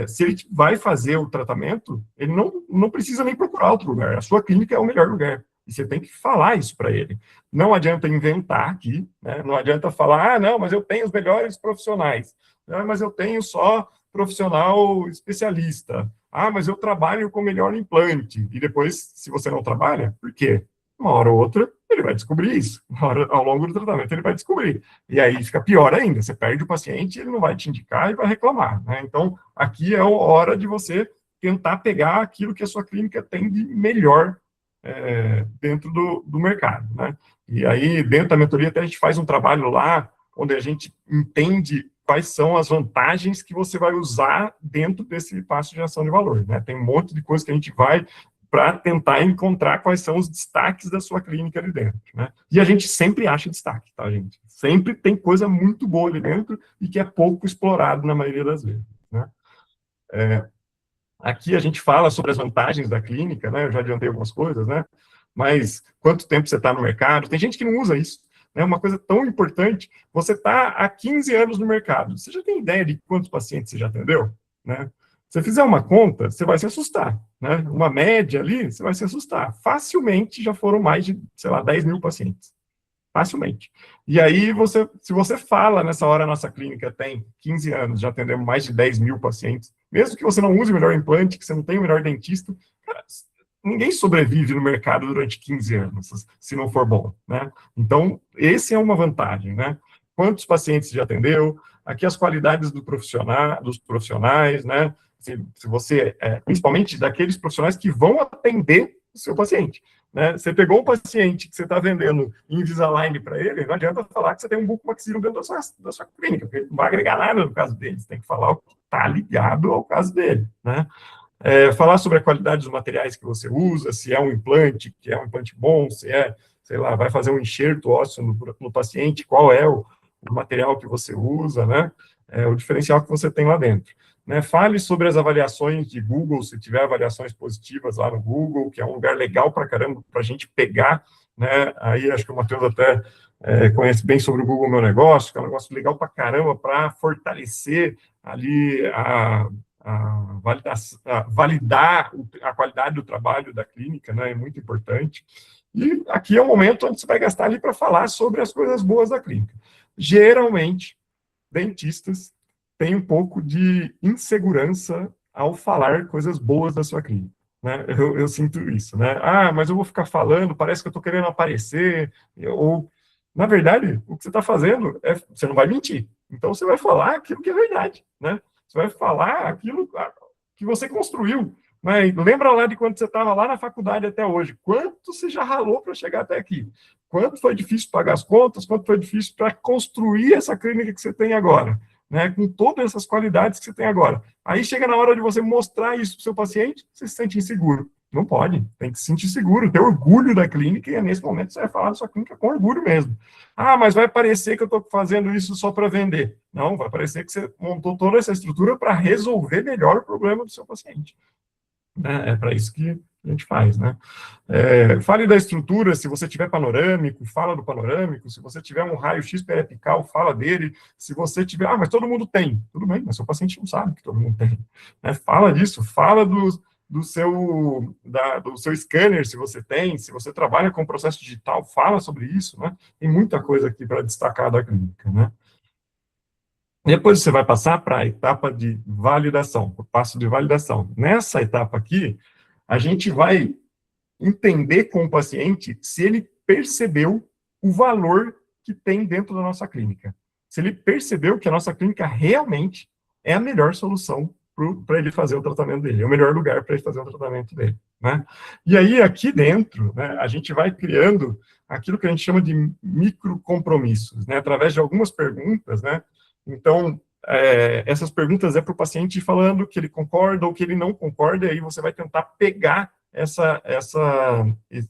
se ele vai fazer o tratamento, ele não precisa nem procurar outro lugar. A sua clínica é o melhor lugar. E você tem que falar isso para ele. Não adianta inventar aqui, né? Não adianta falar, não, mas eu tenho os melhores profissionais. Não, mas eu tenho só profissional especialista. Mas eu trabalho com o melhor implante. E depois, se você não trabalha, por quê? Uma hora ou outra, ele vai descobrir isso. Ao longo do tratamento, ele vai descobrir. E aí fica pior ainda. Você perde o paciente, ele não vai te indicar e vai reclamar, né? Então, aqui é a hora de você tentar pegar aquilo que a sua clínica tem de melhor dentro do mercado, né? E aí, dentro da mentoria, até a gente faz um trabalho lá, onde a gente entende quais são as vantagens que você vai usar dentro desse passo de geração de valor, né? Tem um monte de coisa que a gente vai para tentar encontrar quais são os destaques da sua clínica ali dentro, né? E a gente sempre acha destaque, tá, gente? Sempre tem coisa muito boa ali dentro e que é pouco explorado na maioria das vezes, né? Aqui a gente fala sobre as vantagens da clínica, né? Eu já adiantei algumas coisas, né? Mas quanto tempo você está no mercado? Tem gente que não usa isso, né? Uma coisa tão importante, você está há 15 anos no mercado. Você já tem ideia de quantos pacientes você já atendeu, né? Se você fizer uma conta, você vai se assustar, né? Uma média ali, você vai se assustar. Facilmente já foram mais de, sei lá, 10 mil pacientes. Facilmente. E aí, se você fala, nessa hora, a nossa clínica tem 15 anos, já atendemos mais de 10 mil pacientes, mesmo que você não use o melhor implante, que você não tenha o melhor dentista, cara, ninguém sobrevive no mercado durante 15 anos, se não for bom, né? Então, esse é uma vantagem, né? Quantos pacientes já atendeu? Aqui as qualidades dos profissionais, né? Se você, principalmente daqueles profissionais que vão atender o seu paciente, né? Você pegou um paciente que você está vendendo Invisalign para ele, não adianta falar que você tem um bucomaxilo dentro da sua clínica, porque não vai agregar nada no caso dele, você tem que falar o que está ligado ao caso dele, né? Falar sobre a qualidade dos materiais que você usa, se é um implante, que é um implante bom, se é, sei lá, vai fazer um enxerto ósseo no paciente, qual é o material que você usa, né? O diferencial que você tem lá dentro. Né? Fale sobre as avaliações de Google, se tiver avaliações positivas lá no Google, que é um lugar legal para caramba, para a gente pegar, né? Aí acho que o Matheus até conhece bem sobre o Google Meu Negócio, que é um negócio legal para caramba, para fortalecer ali validar a qualidade do trabalho da clínica, né, é muito importante. E aqui é o momento onde você vai gastar ali para falar sobre as coisas boas da clínica. Geralmente, dentistas têm um pouco de insegurança ao falar coisas boas da sua clínica. Né? Eu sinto isso, né? Ah, mas eu vou ficar falando, parece que eu estou querendo aparecer, ou, na verdade, o que você está fazendo você não vai mentir. Então, você vai falar aquilo que é verdade, né? Você vai falar aquilo que você construiu. Né? Lembra lá de quando você estava lá na faculdade até hoje. Quanto você já ralou para chegar até aqui? Quanto foi difícil pagar as contas? Quanto foi difícil para construir essa clínica que você tem agora? Né? Com todas essas qualidades que você tem agora. Aí chega na hora de você mostrar isso para o seu paciente, você se sente inseguro. Não pode, tem que se sentir seguro, ter orgulho da clínica, e é nesse momento você vai falar da sua clínica com orgulho mesmo. Ah, mas vai parecer que eu estou fazendo isso só para vender. Não, vai parecer que você montou toda essa estrutura para resolver melhor o problema do seu paciente. Né? É para isso que a gente faz, né? Fale da estrutura, se você tiver panorâmico, fala do panorâmico, se você tiver um raio-x periapical, fala dele, se você tiver, mas todo mundo tem, tudo bem, mas seu paciente não sabe que todo mundo tem, né? Fala disso, fala do seu scanner, se você tem, se você trabalha com processo digital, fala sobre isso, né? Tem muita coisa aqui para destacar da clínica, né? Depois você vai passar para a etapa de validação, o passo de validação. Nessa etapa aqui, a gente vai entender com o paciente se ele percebeu o valor que tem dentro da nossa clínica. Se ele percebeu que a nossa clínica realmente é a melhor solução para ele fazer o tratamento dele, é o melhor lugar para ele fazer o tratamento dele. Né? E aí, aqui dentro, né, a gente vai criando aquilo que a gente chama de microcompromissos, né, através de algumas perguntas, né? Então, essas perguntas para o paciente falando que ele concorda ou que ele não concorda, e aí você vai tentar pegar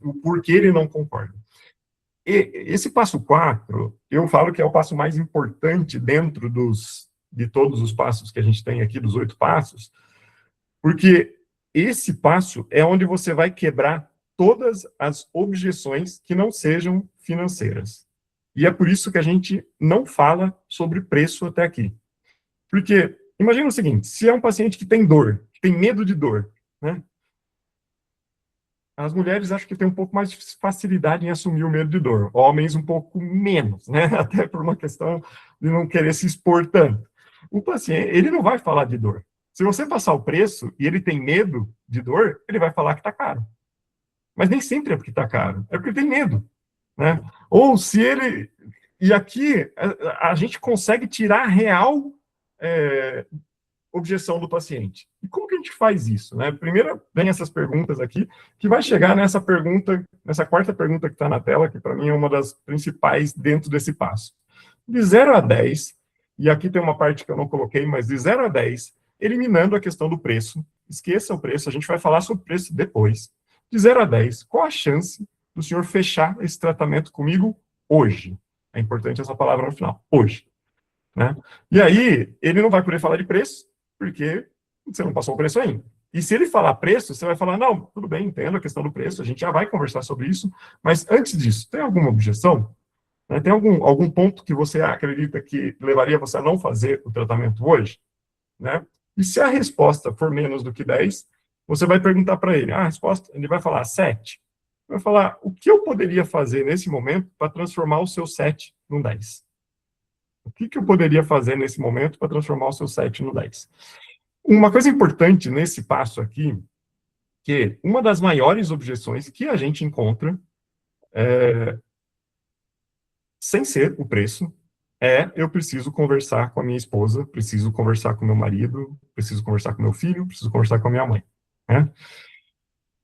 o porquê ele não concorda. E esse passo 4, eu falo que é o passo mais importante dentro de todos os passos que a gente tem aqui, dos 8 passos, porque esse passo é onde você vai quebrar todas as objeções que não sejam financeiras. E é por isso que a gente não fala sobre preço até aqui. Porque, imagina o seguinte, se é um paciente que tem dor, que tem medo de dor, né? As mulheres acho que têm um pouco mais de facilidade em assumir o medo de dor, homens um pouco menos, né? Até por uma questão de não querer se expor tanto. O paciente, ele não vai falar de dor. Se você passar o preço e ele tem medo de dor, ele vai falar que está caro. Mas nem sempre é porque está caro, é porque ele tem medo, né? Ou se ele... E aqui a gente consegue tirar a real objeção do paciente. E como que a gente faz isso? Né? Primeiro, vem essas perguntas aqui, que vai chegar nessa pergunta, nessa quarta pergunta que está na tela, que para mim é uma das principais dentro desse passo. De 0 a 10, e aqui tem uma parte que eu não coloquei, mas de 0 a 10, eliminando a questão do preço, esqueça o preço, a gente vai falar sobre o preço depois. De 0 a 10, qual a chance do senhor fechar esse tratamento comigo hoje? É importante essa palavra no final, hoje. Né? E aí, ele não vai poder falar de preço, porque você não passou o preço ainda. E se ele falar preço, você vai falar, não, tudo bem, entendo a questão do preço, a gente já vai conversar sobre isso, mas antes disso, tem alguma objeção? Né? Tem algum ponto que você acredita que levaria você a não fazer o tratamento hoje? Né? E se a resposta for menos do que 10, você vai perguntar para ele, a resposta, ele vai falar 7. Vai falar, o que eu poderia fazer nesse momento para transformar o seu 7 num 10? O que eu poderia fazer nesse momento para transformar o seu 7 no 10? Uma coisa importante nesse passo aqui, que uma das maiores objeções que a gente encontra, sem ser o preço, eu preciso conversar com a minha esposa, preciso conversar com meu marido, preciso conversar com meu filho, preciso conversar com a minha mãe. Né?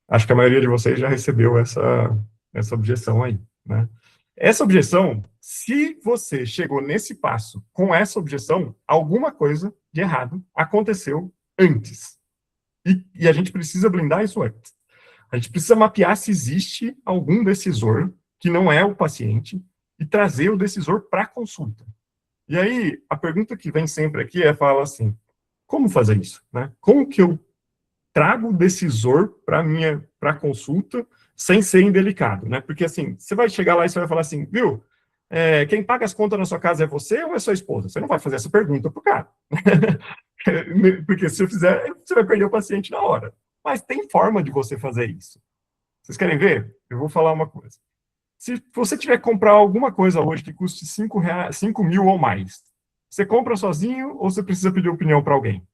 Acho que a maioria de vocês já recebeu essa objeção aí. Né? Essa objeção, se você chegou nesse passo com essa objeção, alguma coisa de errado aconteceu antes. E a gente precisa blindar isso antes. A gente precisa mapear se existe algum decisor que não é o paciente e trazer o decisor para a consulta. E aí, a pergunta que vem sempre aqui fala assim, como fazer isso? Né? Como que eu trago o decisor para a consulta sem ser indelicado? Né? Porque assim, você vai chegar lá e você vai falar assim, viu, quem paga as contas na sua casa é você ou é sua esposa? Você não vai fazer essa pergunta para o cara. Porque se eu fizer, você vai perder o paciente na hora. Mas tem forma de você fazer isso. Vocês querem ver? Eu vou falar uma coisa. Se você tiver que comprar alguma coisa hoje que custe 5 mil ou mais, você compra sozinho ou você precisa pedir opinião para alguém?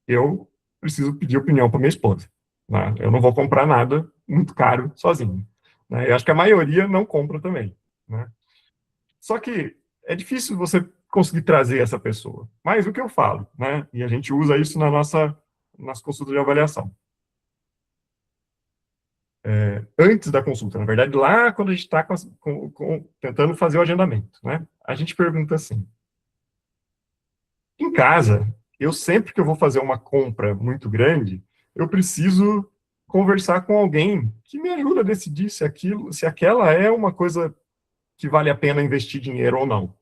Eu preciso pedir opinião para minha esposa. Né? Eu não vou comprar nada muito caro sozinho. Né? Eu acho que a maioria não compra também. Né? Só que é difícil você conseguir trazer essa pessoa. Mas o que eu falo, né? E a gente usa isso nas consultas de avaliação. Antes da consulta, na verdade, lá quando a gente está tentando fazer o agendamento, né? A gente pergunta assim, em casa, eu sempre que eu vou fazer uma compra muito grande, eu preciso conversar com alguém que me ajuda a decidir se aquela é uma coisa que vale a pena investir dinheiro ou não.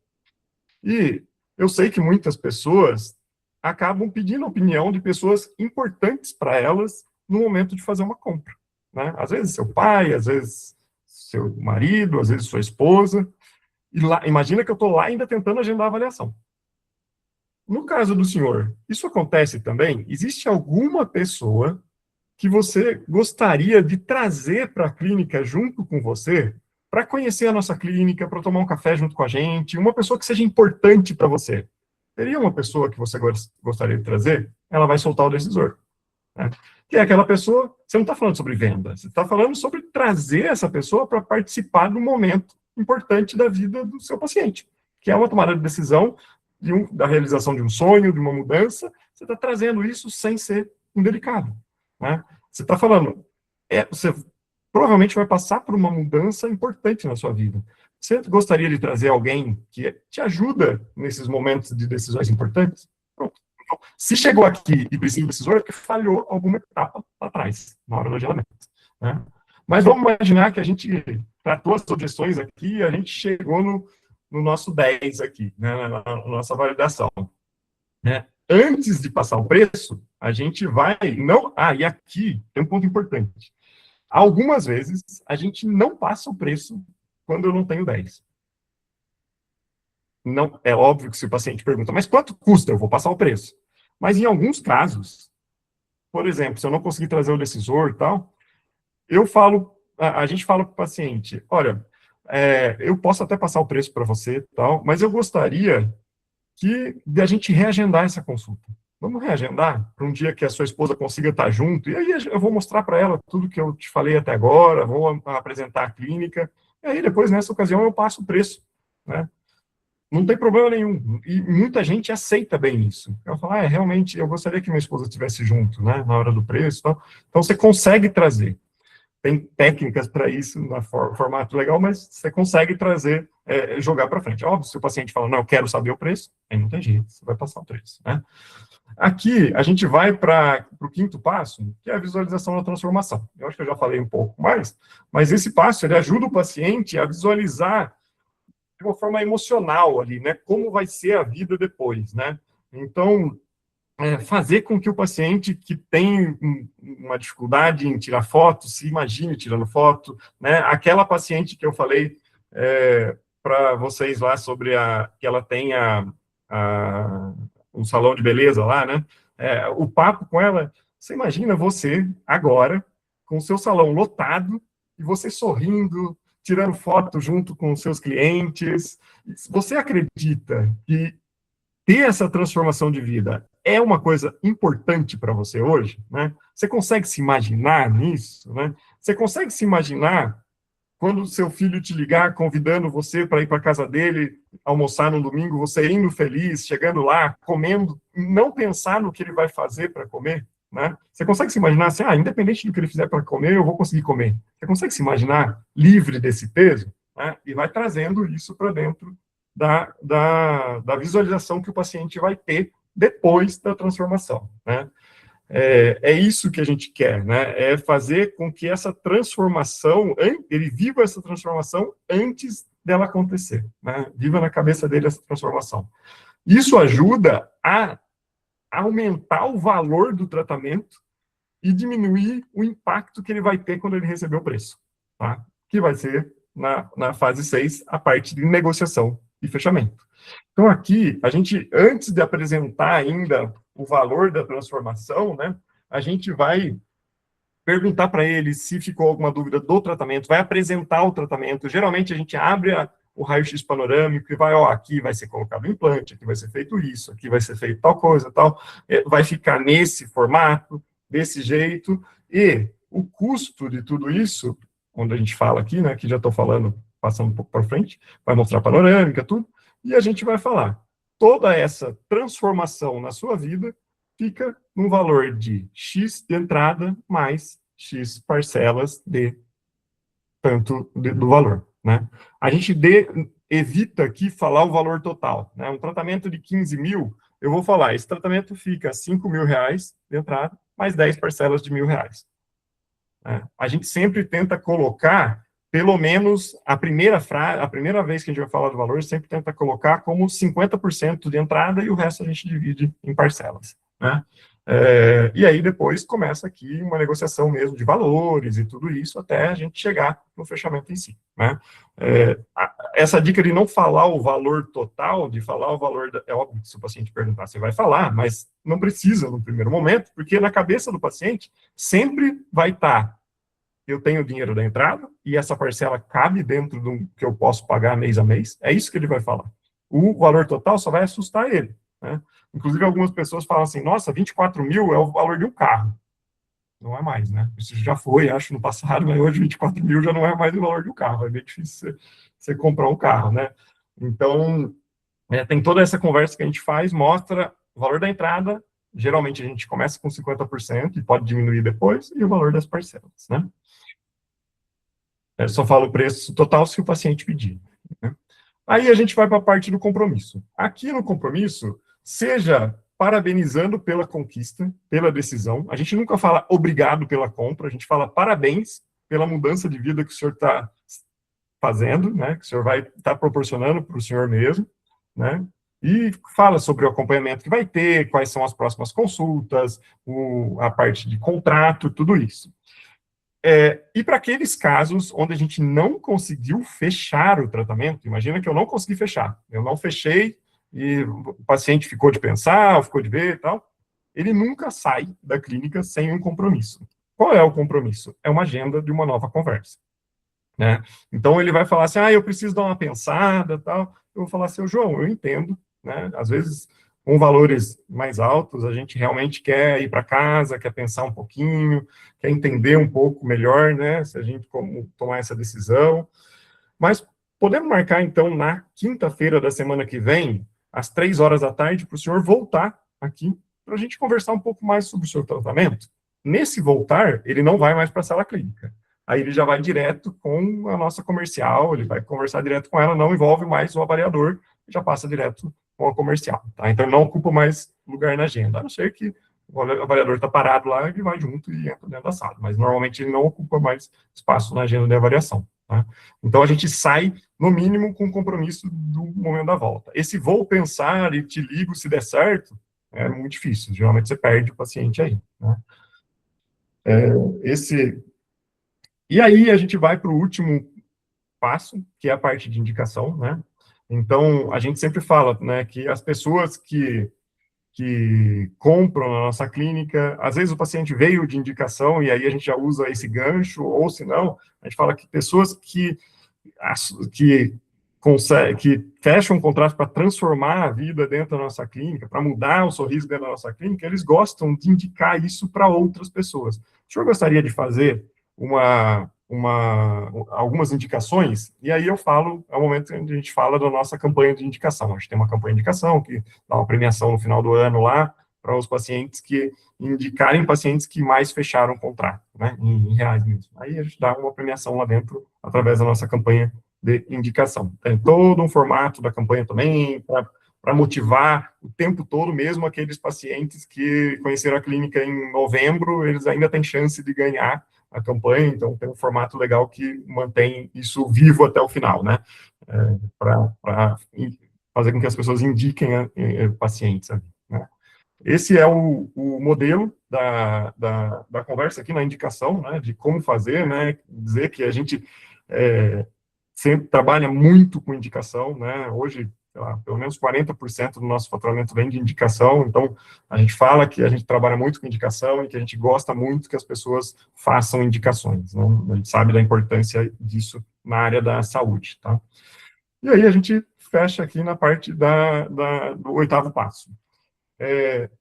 E eu sei que muitas pessoas acabam pedindo a opinião de pessoas importantes para elas no momento de fazer uma compra. Né? Às vezes seu pai, às vezes seu marido, às vezes sua esposa. E lá, imagina que eu estou lá ainda tentando agendar a avaliação. No caso do senhor, isso acontece também? Existe alguma pessoa que você gostaria de trazer para a clínica junto com você, para conhecer a nossa clínica, para tomar um café junto com a gente, uma pessoa que seja importante para você? Teria uma pessoa que você gostaria de trazer? Ela vai soltar o decisor. Né? Que é aquela pessoa, você não está falando sobre venda, você está falando sobre trazer essa pessoa para participar do momento importante da vida do seu paciente, que é uma tomada de decisão da realização de um sonho, de uma mudança, você está trazendo isso sem ser indelicado. Né? Você está falando, você provavelmente vai passar por uma mudança importante na sua vida. Você gostaria de trazer alguém que te ajuda nesses momentos de decisões importantes? Pronto. Então, se chegou aqui e precisa de decisor, é porque falhou alguma etapa lá atrás, na hora do agendamento. Né? Mas vamos imaginar que a gente tratou as objeções aqui e a gente chegou no nosso 10 aqui, né, na nossa validação. Né? Antes de passar o preço, a gente vai... e aqui tem um ponto importante. Algumas vezes, a gente não passa o preço quando eu não tenho 10. Não, é óbvio que se o paciente pergunta, mas quanto custa? Eu vou passar o preço. Mas em alguns casos, por exemplo, se eu não conseguir trazer o decisor e tal, a gente fala para o paciente, olha, eu posso até passar o preço para você e tal, mas eu gostaria de a gente reagendar essa consulta. Vamos reagendar para um dia que a sua esposa consiga estar junto, e aí eu vou mostrar para ela tudo que eu te falei até agora, vou apresentar a clínica, e aí depois, nessa ocasião, eu passo o preço, né? Não tem problema nenhum, e muita gente aceita bem isso. Ela fala, realmente, eu gostaria que minha esposa estivesse junto, né, na hora do preço, tal. Então você consegue trazer. Tem técnicas para isso, no formato legal, mas você consegue trazer, jogar para frente. Óbvio, se o paciente fala, não, eu quero saber o preço, aí não tem jeito, você vai passar o preço, né? Aqui, a gente vai para o quinto passo, que é a visualização da transformação. Eu acho que eu já falei um pouco mais, mas esse passo, ele ajuda o paciente a visualizar de uma forma emocional ali, né? Como vai ser a vida depois, né? Então, fazer com que o paciente que tem uma dificuldade em tirar foto, se imagine tirando foto, né? Aquela paciente que eu falei para vocês lá sobre que ela tem um salão de beleza lá, né? O papo com ela, você imagina você agora com o seu salão lotado e você sorrindo, tirando foto junto com os seus clientes. Você acredita que ter essa transformação de vida é uma coisa importante para você hoje, né? Você consegue se imaginar nisso, né? Você consegue se imaginar quando o seu filho te ligar, convidando você para ir para a casa dele, almoçar no domingo, você indo feliz, chegando lá, comendo, não pensar no que ele vai fazer para comer, né? Você consegue se imaginar assim, independente do que ele fizer para comer, eu vou conseguir comer. Você consegue se imaginar livre desse peso? Né? E vai trazendo isso para dentro da visualização que o paciente vai ter depois da transformação, né? É isso que a gente quer, né? É fazer com que essa transformação, ele viva essa transformação antes dela acontecer, né? Viva na cabeça dele essa transformação. Isso ajuda a aumentar o valor do tratamento e diminuir o impacto que ele vai ter quando ele receber o preço, tá? Que vai ser, na fase 6, a parte de negociação e fechamento. Então, aqui, a gente, antes de apresentar ainda o valor da transformação, né, a gente vai perguntar para ele se ficou alguma dúvida do tratamento, vai apresentar o tratamento. Geralmente, a gente abre o raio-x panorâmico e vai, ó, aqui vai ser colocado o implante, aqui vai ser feito isso, aqui vai ser feito tal coisa, tal. Vai ficar nesse formato, desse jeito, e o custo de tudo isso, quando a gente fala aqui, né, que já estou falando, passando um pouco para frente, vai mostrar panorâmica, tudo, e a gente vai falar, toda essa transformação na sua vida fica num valor de X de entrada mais X parcelas de tanto do valor, né? A gente evita aqui falar o valor total, né? Um tratamento de 15 mil, eu vou falar, esse tratamento fica 5 mil reais de entrada, mais 10 parcelas de R$1.000. Né? A gente sempre tenta colocar, pelo menos, a primeira vez que a gente vai falar do valor, sempre tenta colocar como 50% de entrada e o resto a gente divide em parcelas, né? E aí depois começa aqui uma negociação mesmo de valores e tudo isso até a gente chegar no fechamento em si, né? Essa dica de não falar o valor total, de falar o valor, é óbvio que se o paciente perguntar, você vai falar, mas não precisa no primeiro momento, porque na cabeça do paciente sempre vai estar, eu tenho o dinheiro da entrada e essa parcela cabe dentro do que eu posso pagar mês a mês, é isso que ele vai falar. O valor total só vai assustar ele, né? Inclusive, algumas pessoas falam assim, nossa, 24 mil é o valor de um carro. Não é mais, né? Isso já foi, acho, no passado, mas hoje 24 mil já não é mais o valor de um carro. É bem difícil você comprar um carro, né? Então, tem toda essa conversa que a gente faz, mostra o valor da entrada, geralmente a gente começa com 50% e pode diminuir depois, e o valor das parcelas, né? Eu só falo o preço total se o paciente pedir, né? Aí a gente vai para a parte do compromisso. Aqui no compromisso, seja parabenizando pela conquista, pela decisão. A gente nunca fala obrigado pela compra, a gente fala parabéns pela mudança de vida que o senhor está fazendo, né? Que o senhor vai estar proporcionando para o senhor mesmo, né? E fala sobre o acompanhamento que vai ter, quais são as próximas consultas, a parte de contrato, tudo isso. E para aqueles casos onde a gente não conseguiu fechar o tratamento, imagina que eu não consegui fechar, eu não fechei e o paciente ficou de pensar, ficou de ver e tal, ele nunca sai da clínica sem um compromisso. Qual é o compromisso? É uma agenda de uma nova conversa, né? Então ele vai falar assim, eu preciso dar uma pensada, tal. Eu vou falar assim, João, eu entendo, né? Às vezes com valores mais altos, a gente realmente quer ir para casa, quer pensar um pouquinho, quer entender um pouco melhor, né, se a gente como tomar essa decisão. Mas podemos marcar, então, na quinta-feira da semana que vem, às 3 horas da tarde, para o senhor voltar aqui, para a gente conversar um pouco mais sobre o seu tratamento. Nesse voltar, ele não vai mais para a sala clínica. Aí ele já vai direto com a nossa comercial, ele vai conversar direto com ela, não envolve mais o avaliador, já passa direto com a comercial, tá? Então, não ocupa mais lugar na agenda, a não ser que o avaliador está parado lá, ele vai junto e entra dentro da sala, mas normalmente ele não ocupa mais espaço na agenda de avaliação, tá? Então, a gente sai, no mínimo, com o compromisso do momento da volta. Esse vou pensar e te ligo se der certo, é muito difícil, geralmente você perde o paciente aí, né? E aí, a gente vai para o último passo, que é a parte de indicação, né? Então, a gente sempre fala, né, que as pessoas que compram na nossa clínica, às vezes o paciente veio de indicação e aí a gente já usa esse gancho, ou se não, a gente fala que pessoas que fecham um contrato para transformar a vida dentro da nossa clínica, para mudar o sorriso dentro da nossa clínica, eles gostam de indicar isso para outras pessoas. O senhor gostaria de fazer algumas indicações, e aí eu falo, é o momento onde a gente fala da nossa campanha de indicação. A gente tem uma campanha de indicação que dá uma premiação no final do ano lá, para os pacientes que indicarem pacientes que mais fecharam o contrato, né, em reais mesmo. Aí a gente dá uma premiação lá dentro, através da nossa campanha de indicação. Tem todo um formato da campanha também, para motivar o tempo todo, mesmo aqueles pacientes que conheceram a clínica em novembro, eles ainda têm chance de ganhar a campanha, então tem um formato legal que mantém isso vivo até o final, né? Para fazer com que as pessoas indiquem pacientes, né? Esse é o modelo da conversa aqui na indicação, né, de como fazer, né, dizer que a gente sempre trabalha muito com indicação, né, hoje, sei lá, pelo menos 40% do nosso faturamento vem de indicação, então a gente fala que a gente trabalha muito com indicação e que a gente gosta muito que as pessoas façam indicações, né, a gente sabe da importância disso na área da saúde, tá? E aí a gente fecha aqui na parte do oitavo passo.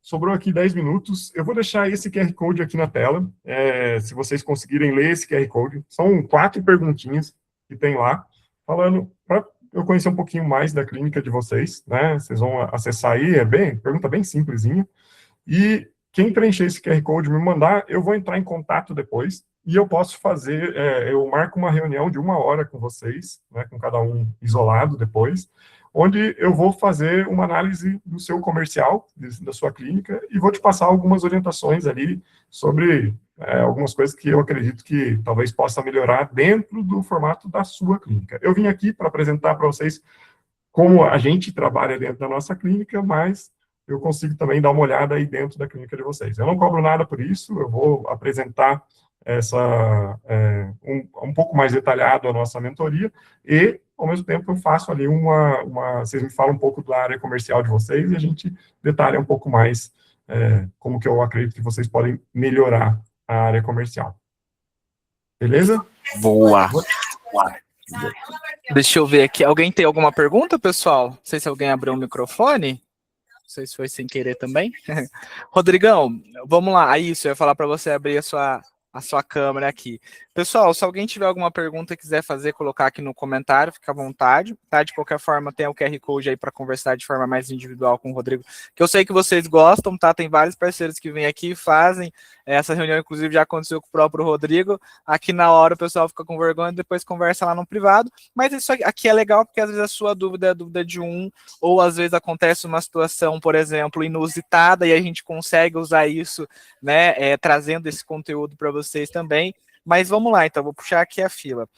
Sobrou aqui 10 minutos, eu vou deixar esse QR Code aqui na tela, se vocês conseguirem ler esse QR Code, são 4 perguntinhas que tem lá, falando, para eu conhecer um pouquinho mais da clínica de vocês, né, vocês vão acessar aí, pergunta bem simplesinha, e quem preencher esse QR Code me mandar, eu vou entrar em contato depois, e eu posso fazer, eu marco uma reunião de 1 hora com vocês, né, com cada um isolado depois, onde eu vou fazer uma análise do seu comercial, da sua clínica, e vou te passar algumas orientações ali sobre algumas coisas que eu acredito que talvez possa melhorar dentro do formato da sua clínica. Eu vim aqui para apresentar para vocês como a gente trabalha dentro da nossa clínica, mas eu consigo também dar uma olhada aí dentro da clínica de vocês. Eu não cobro nada por isso, eu vou apresentar um pouco mais detalhado a nossa mentoria, e, ao mesmo tempo, eu faço ali vocês me falam um pouco da área comercial de vocês, e a gente detalha um pouco mais como que eu acredito que vocês podem melhorar a área comercial. Beleza? Boa! Deixa eu ver aqui. Alguém tem alguma pergunta, pessoal? Não sei se alguém abriu o microfone. Não sei se foi sem querer também. Rodrigão, vamos lá. Isso, eu ia falar para você abrir a sua câmera aqui. Pessoal, se alguém tiver alguma pergunta e quiser fazer, colocar aqui no comentário, fica à vontade, tá? De qualquer forma, tem o QR Code aí para conversar de forma mais individual com o Rodrigo, que eu sei que vocês gostam, tá? Tem vários parceiros que vêm aqui e fazem. Essa reunião, inclusive, já aconteceu com o próprio Rodrigo. Aqui na hora o pessoal fica com vergonha, depois conversa lá no privado. Mas isso aqui é legal porque às vezes a sua dúvida é a dúvida de um, ou às vezes acontece uma situação, por exemplo, inusitada, e a gente consegue usar isso, né? Trazendo esse conteúdo para vocês também. Mas vamos lá, então, vou puxar aqui a fila.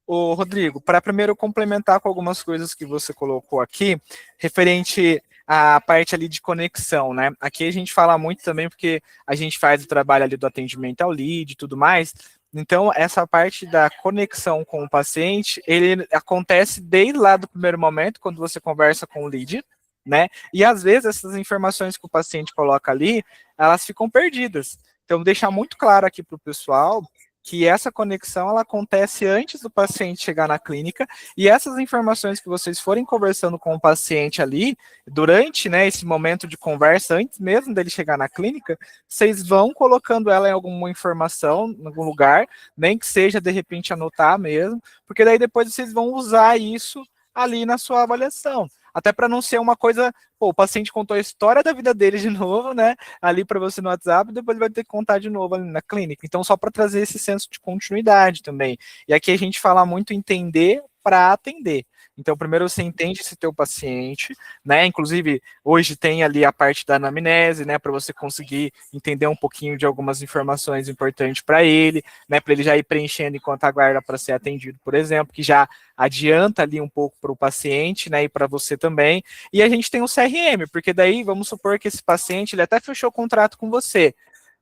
Ô, Rodrigo, para primeiro complementar com algumas coisas que você colocou aqui, referente à parte ali de conexão, né? Aqui a gente fala muito também porque a gente faz o trabalho ali do atendimento ao lead e tudo mais, então essa parte da conexão com o paciente, ele acontece desde lá do primeiro momento, quando você conversa com o lead, né? E às vezes essas informações que o paciente coloca ali, elas ficam perdidas. Então, deixar muito claro aqui para o pessoal que essa conexão ela acontece antes do paciente chegar na clínica, e essas informações que vocês forem conversando com o paciente ali, durante, né, esse momento de conversa, antes mesmo dele chegar na clínica, vocês vão colocando ela em alguma informação, em algum lugar, nem que seja, de repente, anotar mesmo, porque daí depois vocês vão usar isso ali na sua avaliação. Até para não ser uma coisa, pô, o paciente contou a história da vida dele de novo, né, ali para você no WhatsApp, e depois ele vai ter que contar de novo ali na clínica. Então, só para trazer esse senso de continuidade também. E aqui a gente fala muito entender para atender. Então, primeiro você entende esse teu paciente, né? Inclusive, hoje tem ali a parte da anamnese, né? Para você conseguir entender um pouquinho de algumas informações importantes para ele, né? Para ele já ir preenchendo enquanto aguarda para ser atendido, por exemplo, que já adianta ali um pouco para o paciente, né? E para você também. E a gente tem o CRM, porque daí vamos supor que esse paciente ele até fechou o contrato com você,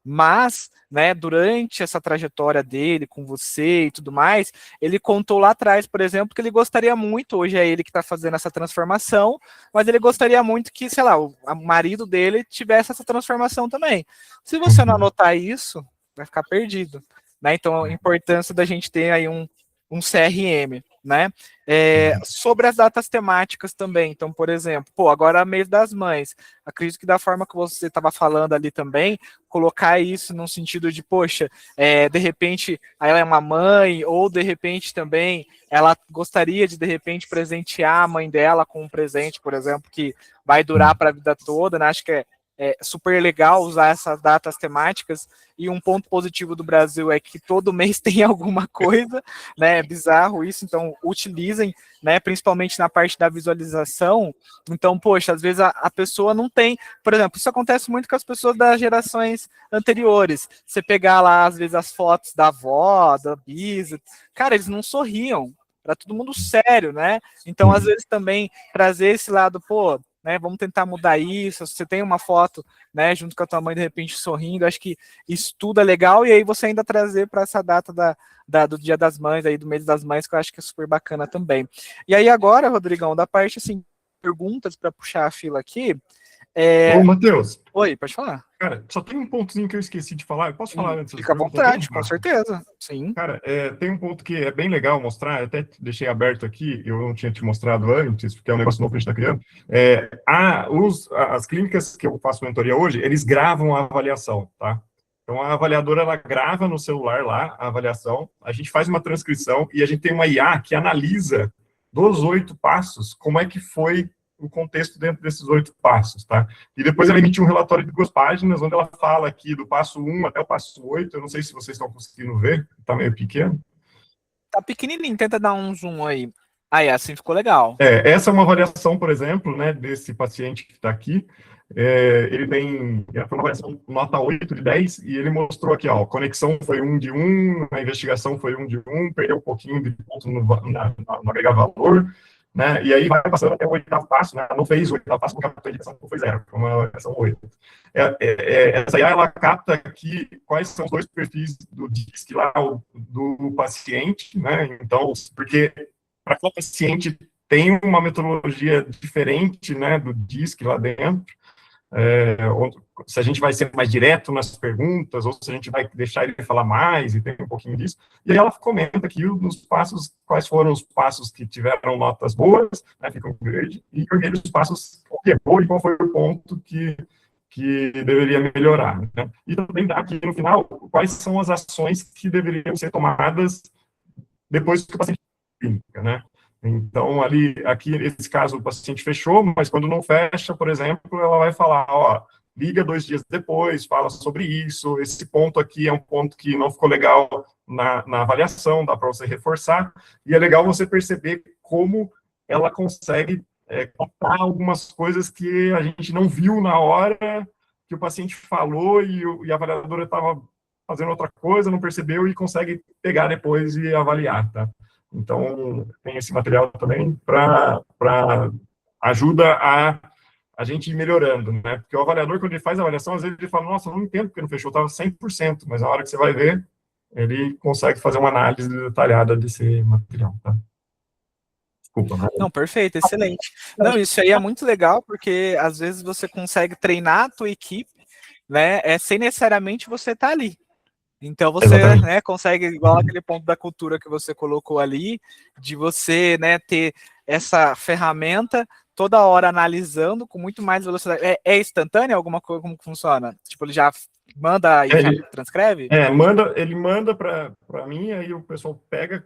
mas, né, durante essa trajetória dele com você e tudo mais, ele contou lá atrás, por exemplo, que ele gostaria muito, hoje é ele que está fazendo essa transformação, mas ele gostaria muito que, sei lá, o marido dele tivesse essa transformação também. Se você não anotar isso, vai ficar perdido, né? Então, a importância da gente ter aí um CRM, né? Sobre as datas temáticas também. Então, por exemplo, agora é mês das mães. Acredito que da forma que você estava falando ali também, colocar isso no sentido de, poxa, de repente ela é uma mãe, ou de repente também ela gostaria de repente presentear a mãe dela com um presente, por exemplo, que vai durar para a vida toda, né? Acho que super legal usar essas datas temáticas, e um ponto positivo do Brasil é que todo mês tem alguma coisa, né? É bizarro isso, então utilizem, né? Principalmente na parte da visualização. Então, poxa, às vezes a pessoa não tem, por exemplo, isso acontece muito com as pessoas das gerações anteriores. Você pegar lá, às vezes, as fotos da avó, da bisa, cara, eles não sorriam. Para todo mundo sério, né? Então, às vezes, também trazer esse lado, pô, né, vamos tentar mudar isso. Você tem uma foto, né, junto com a tua mãe, de repente, sorrindo, acho que isso tudo é legal, e aí você ainda trazer para essa data do Dia das Mães, aí do mês das mães, que eu acho que é super bacana também. E aí agora, Rodrigão, da parte, assim, perguntas para puxar a fila aqui. Ô, Matheus. Oi, pode falar. Cara, só tem um pontozinho que eu esqueci de falar. Eu posso falar antes? Fica à vontade, com certeza. Sim. Cara, tem um ponto que é bem legal mostrar, eu até deixei aberto aqui, eu não tinha te mostrado antes, porque é um negócio novo que a gente está criando. As clínicas que eu faço mentoria hoje, eles gravam a avaliação, tá? Então, a avaliadora, ela grava no celular lá a avaliação, a gente faz uma transcrição e a gente tem uma IA que analisa dos 8 passos, como é que foi o contexto dentro desses 8 passos, tá? E depois ela emite um relatório de 2 páginas, onde ela fala aqui do passo 1 até o passo 8, eu não sei se vocês estão conseguindo ver, tá meio pequeno. Tá pequenininho, tenta dar um zoom aí. Aí, assim ficou legal. Essa é uma avaliação, por exemplo, né, desse paciente que está aqui. Ele foi uma avaliação nota 8 de 10, e ele mostrou aqui, ó, conexão foi 1 de 1, a investigação foi 1 de 1, perdeu um pouquinho de ponto no agregar valor, né, e aí vai passando até o 8º passo, né, não fez o 8º passo, porque a indicação foi 0, foi uma avaliação 8. Essa IA, ela capta aqui quais são os 2 perfis do DISC lá, do paciente, né, então, porque para cada paciente tem uma metodologia diferente, né, do DISC lá dentro, se a gente vai ser mais direto nas perguntas, ou se a gente vai deixar ele falar mais, e tem um pouquinho disso. E aí ela comenta aqui nos passos, quais foram os passos que tiveram notas boas, né, ficam verde, e vermelho os passos que errou e qual foi o ponto que deveria melhorar, né? E também dá aqui no final quais são as ações que deveriam ser tomadas depois que o paciente clínica, né? Então, aqui, nesse caso, o paciente fechou, mas quando não fecha, por exemplo, ela vai falar, ó, liga 2 dias depois, fala sobre isso, esse ponto aqui é um ponto que não ficou legal na avaliação, dá para você reforçar, e é legal você perceber como ela consegue captar algumas coisas que a gente não viu na hora que o paciente falou e a avaliadora estava fazendo outra coisa, não percebeu e consegue pegar depois e avaliar, tá? Então, tem esse material também para ajuda a gente ir melhorando, né? Porque o avaliador, quando ele faz a avaliação, às vezes ele fala, nossa, eu não entendo porque não fechou, estava 100%, mas na hora que você vai ver, ele consegue fazer uma análise detalhada desse material, tá? Desculpa. Né? Não, perfeito, excelente. Não, isso aí é muito legal, porque às vezes você consegue treinar a tua equipe, né, sem necessariamente você estar ali. Então você, né, consegue, igual aquele ponto da cultura que você colocou ali, de você, né, ter essa ferramenta toda hora analisando com muito mais velocidade. É instantâneo alguma coisa, como que funciona? Tipo, ele já manda e já transcreve? Ele manda para mim, aí o pessoal pega,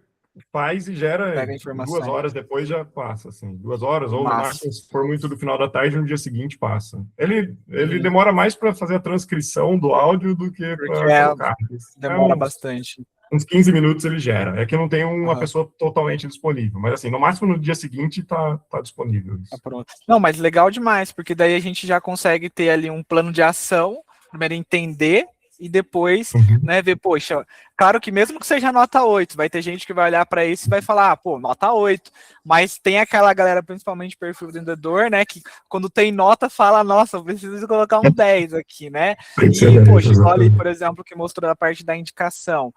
faz e gera 2 horas depois já passa, assim, 2 horas, ou no máximo, se for muito do final da tarde, no dia seguinte passa. Ele demora mais para fazer a transcrição do áudio do que para colocar. Demora bastante. Uns 15 minutos ele gera. É que não tem uma pessoa totalmente disponível, mas assim, no máximo no dia seguinte tá disponível. Tá pronto. Não, mas legal demais, porque daí a gente já consegue ter ali um plano de ação, primeiro entender, e depois, né, ver, poxa, claro que mesmo que seja nota 8, vai ter gente que vai olhar para isso e vai falar, pô, nota 8, mas tem aquela galera, principalmente perfil vendedor, né, que quando tem nota fala, nossa, eu preciso colocar um 10 aqui, né, e, poxa, olha aí, por exemplo, que mostrou a parte da indicação,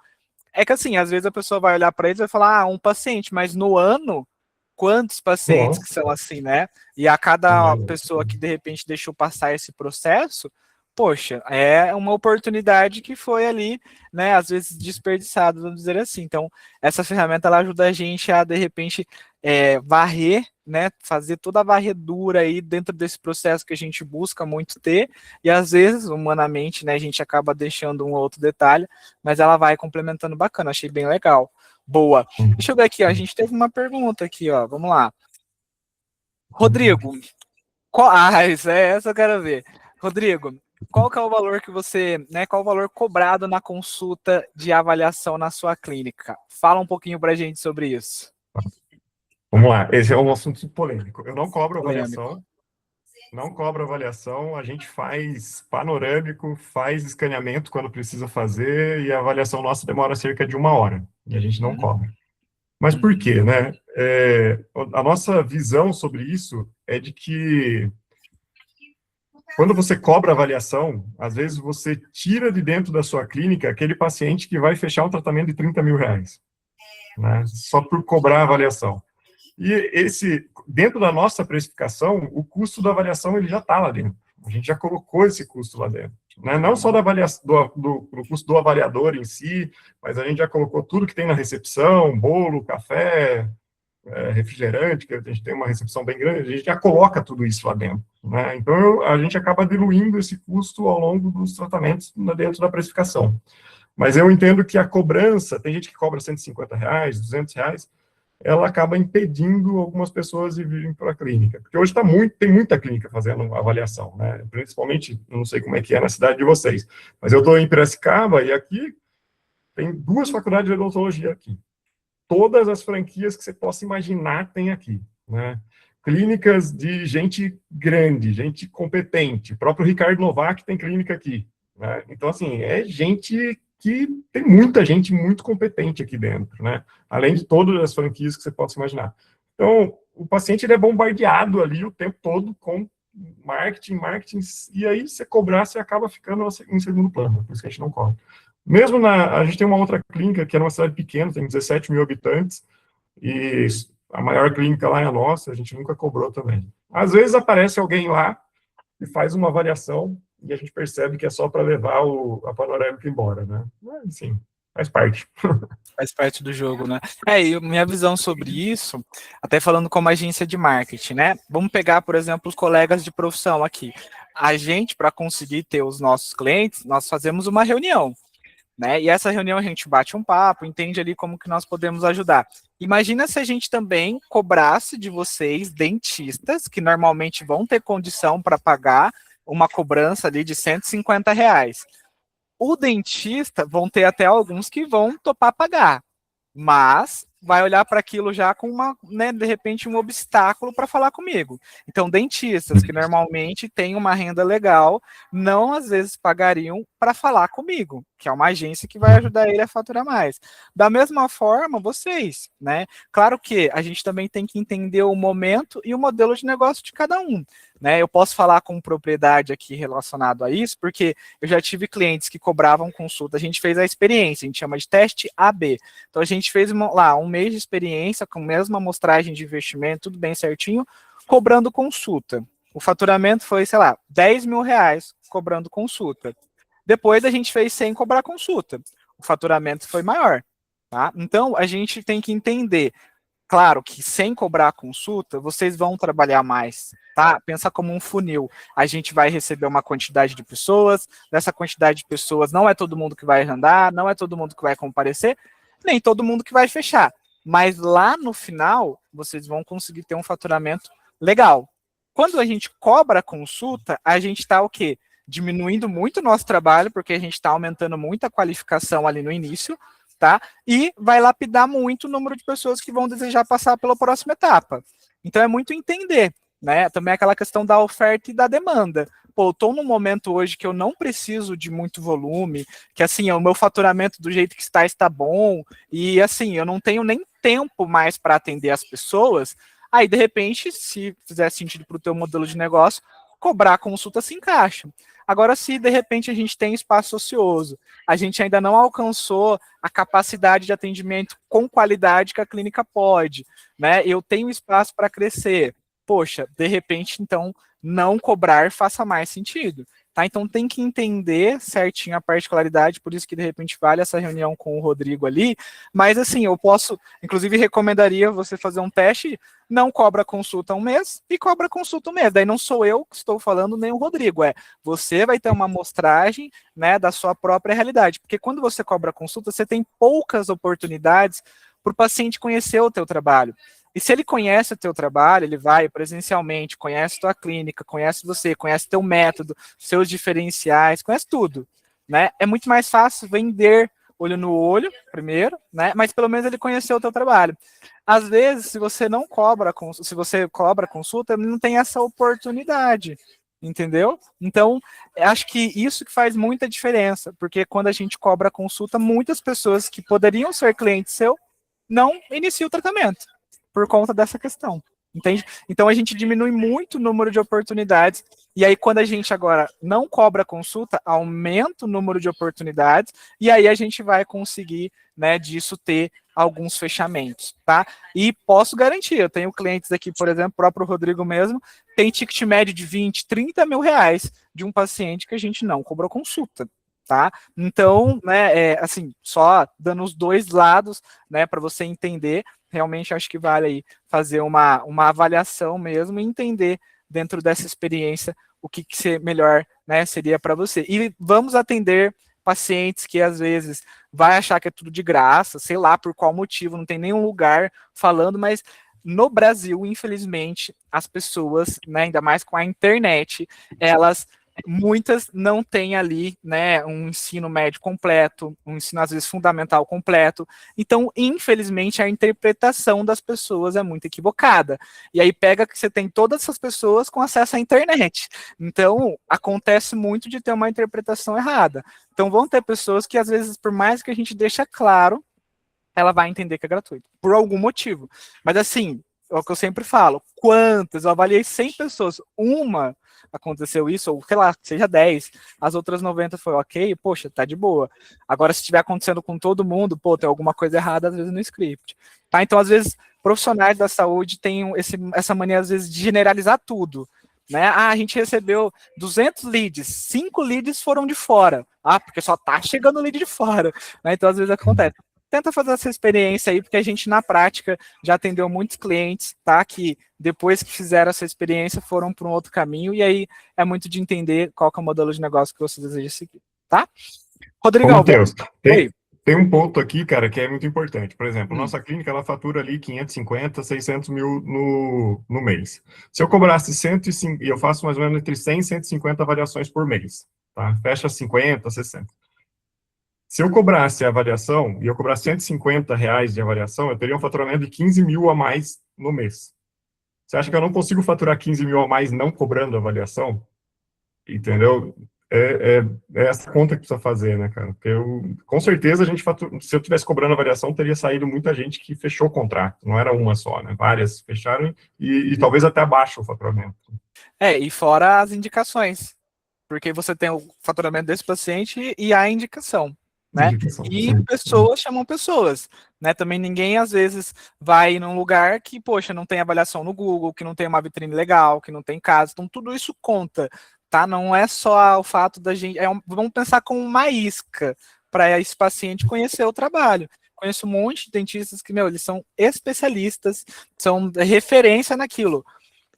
é que assim, às vezes a pessoa vai olhar para eles e vai falar, um paciente, mas no ano, quantos pacientes que são assim, né, e a cada pessoa que de repente deixou passar esse processo, poxa, é uma oportunidade que foi ali, né, às vezes desperdiçada, vamos dizer assim. Então, essa ferramenta, ela ajuda a gente a, de repente, varrer, né, fazer toda a varredura aí dentro desse processo que a gente busca muito ter, e às vezes, humanamente, né, a gente acaba deixando um ou outro detalhe, mas ela vai complementando bacana, achei bem legal. Boa. Deixa eu ver aqui, ó, a gente teve uma pergunta aqui, ó, vamos lá. Rodrigo, essa eu quero ver. Rodrigo, qual que é o valor que você, né, qual o valor cobrado na consulta de avaliação na sua clínica? Fala um pouquinho para a gente sobre isso. Vamos lá, esse é um assunto polêmico. Eu não cobro Polêmico. avaliação, não cobro avaliação, a gente faz panorâmico, faz escaneamento quando precisa fazer, e a avaliação nossa demora cerca de 1 hora, e a gente não cobra. Mas por quê, né? A nossa visão sobre isso é de que quando você cobra avaliação, às vezes você tira de dentro da sua clínica aquele paciente que vai fechar um tratamento de 30 mil reais, né? Só por cobrar avaliação. E dentro da nossa precificação, o custo da avaliação ele já está lá dentro. A gente já colocou esse custo lá dentro, né? Não só da avaliação, do custo do avaliador em si, mas a gente já colocou tudo que tem na recepção, bolo, café, refrigerante, que a gente tem uma recepção bem grande, a gente já coloca tudo isso lá dentro, né? Então, a gente acaba diluindo esse custo ao longo dos tratamentos dentro da precificação. Mas eu entendo que a cobrança, tem gente que cobra R$ 150, R$ 200, ela acaba impedindo algumas pessoas de virem para a clínica. Porque hoje tem muita clínica fazendo avaliação, né? Principalmente, não sei como é que é na cidade de vocês, mas eu estou em Piracicaba e aqui tem 2 faculdades de odontologia aqui. Todas as franquias que você possa imaginar tem aqui, né? Clínicas de gente grande, gente competente. O próprio Ricardo Novak tem clínica aqui, né? Então, assim, é gente que tem muita gente muito competente aqui dentro, né? Além de todas as franquias que você possa imaginar. Então, o paciente ele é bombardeado ali o tempo todo com marketing, e aí você cobrar, você acaba ficando em segundo plano, por isso que a gente não cobra. Mesmo a gente tem uma outra clínica que é uma cidade pequena, tem 17 mil habitantes, e a maior clínica lá é a nossa, a gente nunca cobrou também. Às vezes aparece alguém lá e faz uma avaliação e a gente percebe que é só para levar a panorâmica embora, né? Mas, sim, faz parte. Faz parte do jogo, né? E minha visão sobre isso, até falando como agência de marketing, né? Vamos pegar, por exemplo, os colegas de profissão aqui. A gente, para conseguir ter os nossos clientes, nós fazemos uma reunião, né? E essa reunião a gente bate um papo, entende ali como que nós podemos ajudar. Imagina se a gente também cobrasse de vocês, dentistas, que normalmente vão ter condição para pagar uma cobrança ali de R$ 150. O dentista, vão ter até alguns que vão topar pagar, mas vai olhar para aquilo já com né, de repente, um obstáculo para falar comigo. Então, dentistas que normalmente têm uma renda legal, não às vezes pagariam para falar comigo, que é uma agência que vai ajudar ele a faturar mais. Da mesma forma, vocês, né? Claro que a gente também tem que entender o momento e o modelo de negócio de cada um, né? Eu posso falar com propriedade aqui relacionado a isso, porque eu já tive clientes que cobravam consulta, a gente fez a experiência, a gente chama de teste AB. Então, a gente fez lá um mês de experiência, com a mesma amostragem de investimento, tudo bem certinho, cobrando consulta. O faturamento foi, sei lá, R$ 10 mil cobrando consulta. Depois a gente fez sem cobrar consulta. O faturamento foi maior. Tá? Então, a gente tem que entender. Claro que sem cobrar consulta, vocês vão trabalhar mais, tá? Pensa como um funil. A gente vai receber uma quantidade de pessoas, dessa quantidade de pessoas não é todo mundo que vai agendar, não é todo mundo que vai comparecer, nem todo mundo que vai fechar. Mas lá no final, vocês vão conseguir ter um faturamento legal. Quando a gente cobra a consulta, a gente está o quê? Diminuindo muito o nosso trabalho, porque a gente está aumentando muito a qualificação ali no início, tá? E vai lapidar muito o número de pessoas que vão desejar passar pela próxima etapa. Então é muito entender, né? Também aquela questão da oferta e da demanda. Pô, eu estou num momento hoje que eu não preciso de muito volume, que assim, o meu faturamento do jeito que está bom, e assim, eu não tenho nem tempo mais para atender as pessoas. Aí, de repente, se fizer sentido para o teu modelo de negócio, cobrar a consulta se encaixa. Agora, se de repente a gente tem espaço ocioso, a gente ainda não alcançou a capacidade de atendimento com qualidade que a clínica pode, né? Eu tenho espaço para crescer. Poxa, de repente, então, não cobrar faça mais sentido. Tá? Então tem que entender certinho a particularidade, por isso que de repente vale essa reunião com o Rodrigo ali, mas assim, eu posso, inclusive recomendaria você fazer um teste, não cobra consulta um mês e cobra consulta um mês, daí não sou eu que estou falando, nem o Rodrigo, você vai ter uma amostragem, né, da sua própria realidade, porque quando você cobra consulta, você tem poucas oportunidades para o paciente conhecer o teu trabalho. E se ele conhece o teu trabalho, ele vai presencialmente, conhece tua clínica, conhece você, conhece teu método, seus diferenciais, conhece tudo, né? É muito mais fácil vender olho no olho, primeiro, né? Mas pelo menos ele conheceu o teu trabalho. Às vezes, se você não cobra, se você cobra consulta, ele não tem essa oportunidade, entendeu? Então, acho que isso que faz muita diferença, porque quando a gente cobra consulta, muitas pessoas que poderiam ser clientes seu não iniciam o tratamento por conta dessa questão, entende? Então a gente diminui muito o número de oportunidades, e aí quando a gente agora não cobra consulta, aumenta o número de oportunidades, e aí a gente vai conseguir, né, disso ter alguns fechamentos, tá? E posso garantir, eu tenho clientes aqui, por exemplo, o próprio Rodrigo mesmo, tem ticket médio de 20, 30 mil reais de um paciente que a gente não cobrou consulta, tá? Então, né, assim, só dando os dois lados, né, para você entender, realmente acho que vale aí fazer uma avaliação mesmo e entender dentro dessa experiência o que melhor, né, seria para você. E vamos atender pacientes que às vezes vai achar que é tudo de graça, sei lá por qual motivo, não tem nenhum lugar falando, mas no Brasil, infelizmente, as pessoas, né, ainda mais com a internet, elas muitas não têm ali, né, um ensino médio completo, um ensino às vezes fundamental completo. Então, infelizmente, a interpretação das pessoas é muito equivocada. E aí pega que você tem todas essas pessoas com acesso à internet. Então, acontece muito de ter uma interpretação errada. Então, vão ter pessoas que às vezes, por mais que a gente deixe claro, ela vai entender que é gratuito, por algum motivo. Mas assim, é o que eu sempre falo, quantas, eu avaliei 100 pessoas, uma aconteceu isso, ou sei lá, seja 10, as outras 90 foi ok, poxa, tá de boa. Agora, se estiver acontecendo com todo mundo, pô, tem alguma coisa errada, às vezes, no script. Tá? Então, às vezes, profissionais da saúde têm essa mania, às vezes, de generalizar tudo. Né? Ah, a gente recebeu 200 leads, 5 leads foram de fora. Ah, porque só tá chegando lead de fora. Né? Então, às vezes, acontece. Tenta fazer essa experiência aí, porque a gente, na prática, já atendeu muitos clientes, tá? Que depois que fizeram essa experiência, foram para um outro caminho, e aí é muito de entender qual que é o modelo de negócio que você deseja seguir, tá? Ô, Rodrigão, Matheus, oi. tem um ponto aqui, cara, que é muito importante. Por exemplo, nossa clínica, ela fatura ali 550, 600 mil no mês. Se eu cobrasse 105, e eu faço mais ou menos entre 100 e 150 avaliações por mês, tá? Fecha 50, 60. Se eu cobrasse a avaliação, e eu cobrasse R$ 150 de avaliação, eu teria um faturamento de 15 mil a mais no mês. Você acha que eu não consigo faturar 15 mil a mais não cobrando avaliação? Entendeu? É essa conta que precisa fazer, né, cara? Porque com certeza, se eu tivesse cobrando avaliação, teria saído muita gente que fechou o contrato. Não era uma só, né? Várias fecharam e talvez até abaixo o faturamento. E fora as indicações, porque você tem o faturamento desse paciente e a indicação. Né? E pessoas chamam pessoas, né? Também ninguém às vezes vai num lugar que, poxa, não tem avaliação no Google, que não tem uma vitrine legal, que não tem caso, então tudo isso conta, tá? Não é só o fato da gente, vamos pensar como uma isca para esse paciente conhecer o trabalho. Conheço um monte de dentistas que, eles são especialistas, são referência naquilo,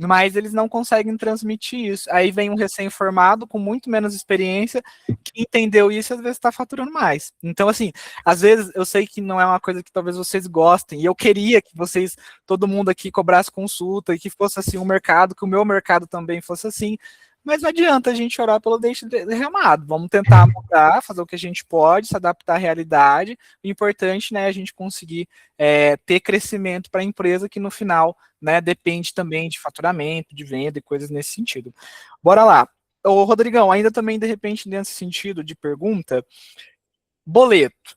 mas eles não conseguem transmitir isso. Aí vem um recém-formado com muito menos experiência que entendeu isso e às vezes está faturando mais. Então, assim, às vezes eu sei que não é uma coisa que talvez vocês gostem, e eu queria que vocês, todo mundo aqui, cobrasse consulta e que fosse assim um mercado, que o meu mercado também fosse assim, mas não adianta a gente orar pelo dente derramado. Vamos tentar mudar, fazer o que a gente pode, se adaptar à realidade. O importante, né, é a gente conseguir ter crescimento para a empresa, que no final, né, depende também de faturamento, de venda e coisas nesse sentido. Bora lá. Ô, Rodrigão, ainda também, de repente, nesse sentido de pergunta, boleto.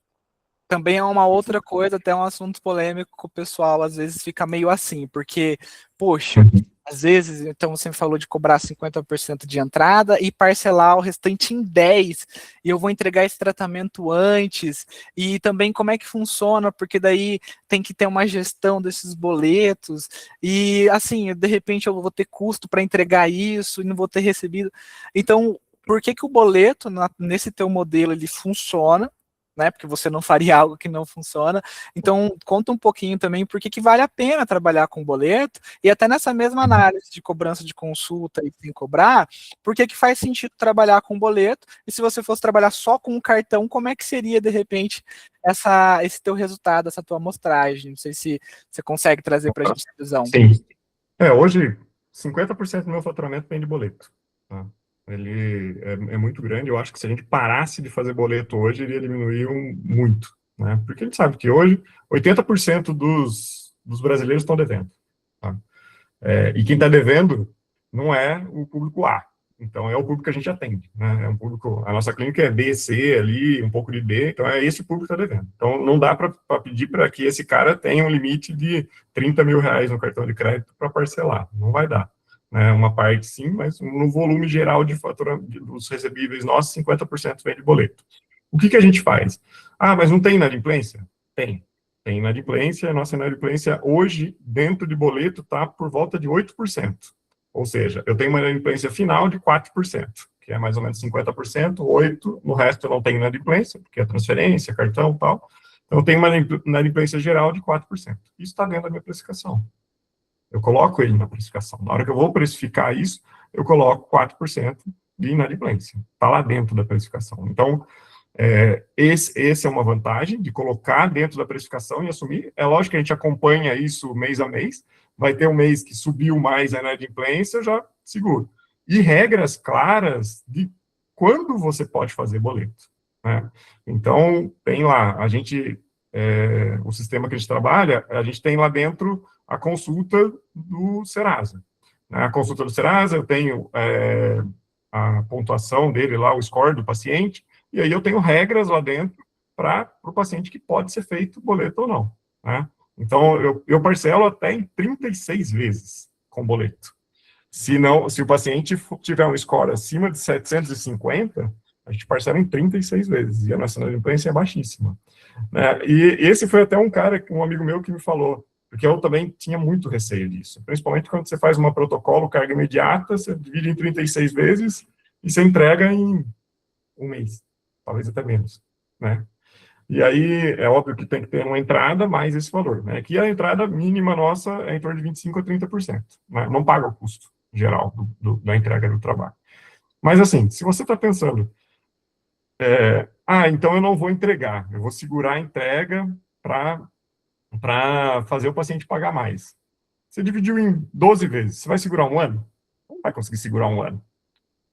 Também é uma outra coisa, até um assunto polêmico que o pessoal às vezes fica meio assim, porque, poxa, às vezes, então você falou de cobrar 50% de entrada e parcelar o restante em 10, e eu vou entregar esse tratamento antes, e também como é que funciona, porque daí tem que ter uma gestão desses boletos, e assim, de repente eu vou ter custo para entregar isso, e não vou ter recebido. Então, por que que o boleto, nesse teu modelo, ele funciona, né? Porque você não faria algo que não funciona. Então, conta um pouquinho também por que vale a pena trabalhar com boleto, e até nessa mesma análise de cobrança de consulta e sem cobrar, por que faz sentido trabalhar com boleto, e se você fosse trabalhar só com um cartão, como é que seria, de repente, esse teu resultado, essa tua amostragem? Não sei se você consegue trazer para a gente essa visão. Sim. Hoje, 50% do meu faturamento vem de boleto. Tá? Ele é muito grande. Eu acho que se a gente parasse de fazer boleto hoje, iria diminuir muito. Né? Porque a gente sabe que hoje, 80% dos brasileiros estão devendo. Tá? E quem está devendo não é o público A. Então, é o público que a gente atende. Né? É um público, a nossa clínica é B, C ali, um pouco de D, então é esse público que está devendo. Então, não dá para pedir para que esse cara tenha um limite de 30 mil reais no cartão de crédito para parcelar. Não vai dar. Né? Uma parte sim, mas no volume geral de fatura dos recebíveis nossos, 50% vem de boleto. O que a gente faz? Ah, mas não tem inadimplência? Tem. Tem inadimplência. A nossa inadimplência hoje, dentro de boleto, está por volta de 8%. Ou seja, eu tenho uma inadimplência final de 4%, que é mais ou menos 50%, 8%, no resto eu não tenho inadimplência, porque é transferência, cartão e tal. Então, eu tenho uma inadimplência geral de 4%. Isso está dentro da minha precificação. Eu coloco ele na precificação. Na hora que eu vou precificar isso, eu coloco 4% de inadimplência. Está lá dentro da precificação. Então, esse é uma vantagem de colocar dentro da precificação e assumir. É lógico que a gente acompanha isso mês a mês. Vai ter um mês que subiu mais a inadimplência, eu já seguro. E regras claras de quando você pode fazer boleto. Né? Então, tem lá, o sistema que a gente trabalha, a gente tem lá dentro a consulta do Serasa. Na consulta do Serasa, eu tenho a pontuação dele lá, o score do paciente, e aí eu tenho regras lá dentro para o paciente que pode ser feito boleto ou não. Né? Então, eu parcelo até em 36 vezes com boleto. Se o paciente tiver um score acima de 750, a gente parcela em 36 vezes, e a nossa inadimplência é baixíssima. Né? E esse foi até um amigo meu que me falou, porque eu também tinha muito receio disso, principalmente quando você faz uma protocolo carga imediata, você divide em 36 vezes e você entrega em um mês, talvez até menos, né? E aí, é óbvio que tem que ter uma entrada mais esse valor, né? Que a entrada mínima nossa é em torno de 25% a 30%, né? Não paga o custo geral da entrega do trabalho. Mas, assim, se você está pensando, então eu não vou entregar, eu vou segurar a entrega para fazer o paciente pagar mais. Você dividiu em 12 vezes, você vai segurar um ano? Não vai conseguir segurar um ano.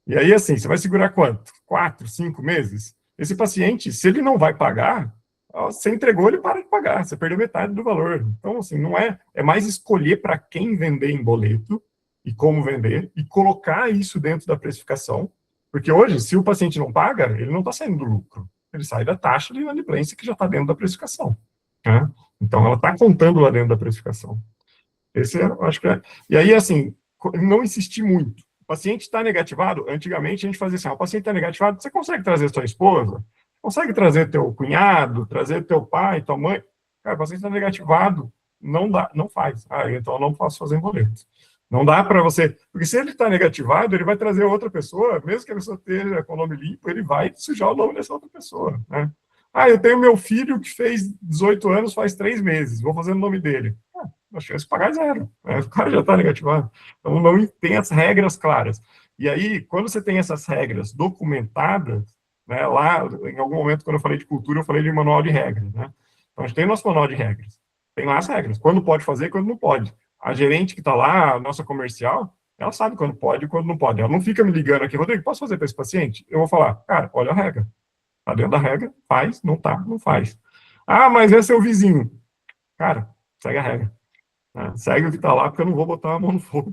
E aí, assim, você vai segurar quanto? 4, 5 meses? Esse paciente, se ele não vai pagar, você entregou, ele para de pagar, você perdeu metade do valor. Então, assim, não é mais escolher para quem vender em boleto e como vender e colocar isso dentro da precificação, porque hoje, se o paciente não paga, ele não está saindo do lucro, ele sai da taxa de inadimplência que já está dentro da precificação. Né? Então, ela está contando lá dentro da precificação. Acho que é. E aí, assim, não insistir muito. O paciente está negativado, antigamente a gente fazia assim, o paciente está negativado, você consegue trazer sua esposa? Consegue trazer teu cunhado, trazer teu pai, tua mãe? Cara, o paciente está negativado, não dá, não faz. Então eu não posso fazer em boleto. Não dá para você, porque se ele está negativado, ele vai trazer outra pessoa, mesmo que a pessoa esteja com o nome limpo, ele vai sujar o nome dessa outra pessoa, né? Eu tenho meu filho que fez 18 anos faz 3 meses, vou fazer o nome dele. A chance de pagar é zero. Né? O cara já está negativado. Então, não tem as regras claras. E aí, quando você tem essas regras documentadas, né, lá, em algum momento, quando eu falei de cultura, eu falei de manual de regras. Né? Então, a gente tem nosso manual de regras. Tem lá as regras. Quando pode fazer e quando não pode. A gerente que está lá, a nossa comercial, ela sabe quando pode e quando não pode. Ela não fica me ligando aqui, Rodrigo, posso fazer para esse paciente? Eu vou falar, cara, olha a regra. Está dentro da regra, faz, não tá, não faz. Mas é seu vizinho. Cara, segue a regra. Segue o que está lá, porque eu não vou botar a mão no fogo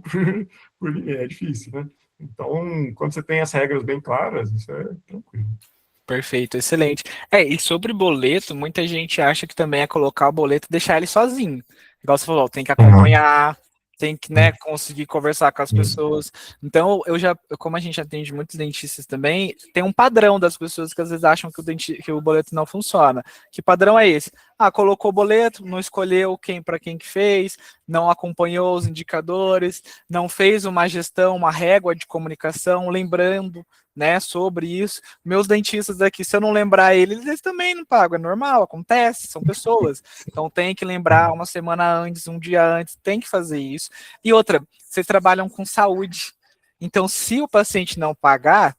por ninguém, é difícil, né? Então, quando você tem as regras bem claras, isso é tranquilo. Perfeito, excelente. E sobre boleto, muita gente acha que também é colocar o boleto e deixar ele sozinho. Igual você falou, tem que acompanhar, tem que, né, conseguir conversar com as pessoas. Então, como a gente atende muitos dentistas também, tem um padrão das pessoas que às vezes acham que o boleto não funciona. Que padrão é esse? Colocou o boleto, não escolheu para quem que fez, não acompanhou os indicadores, não fez uma gestão, uma régua de comunicação, lembrando, né, sobre isso. Meus dentistas aqui, se eu não lembrar eles também não pagam, é normal, acontece, são pessoas. Então tem que lembrar uma semana antes, um dia antes, tem que fazer isso. E outra, vocês trabalham com saúde. Então, se o paciente não pagar,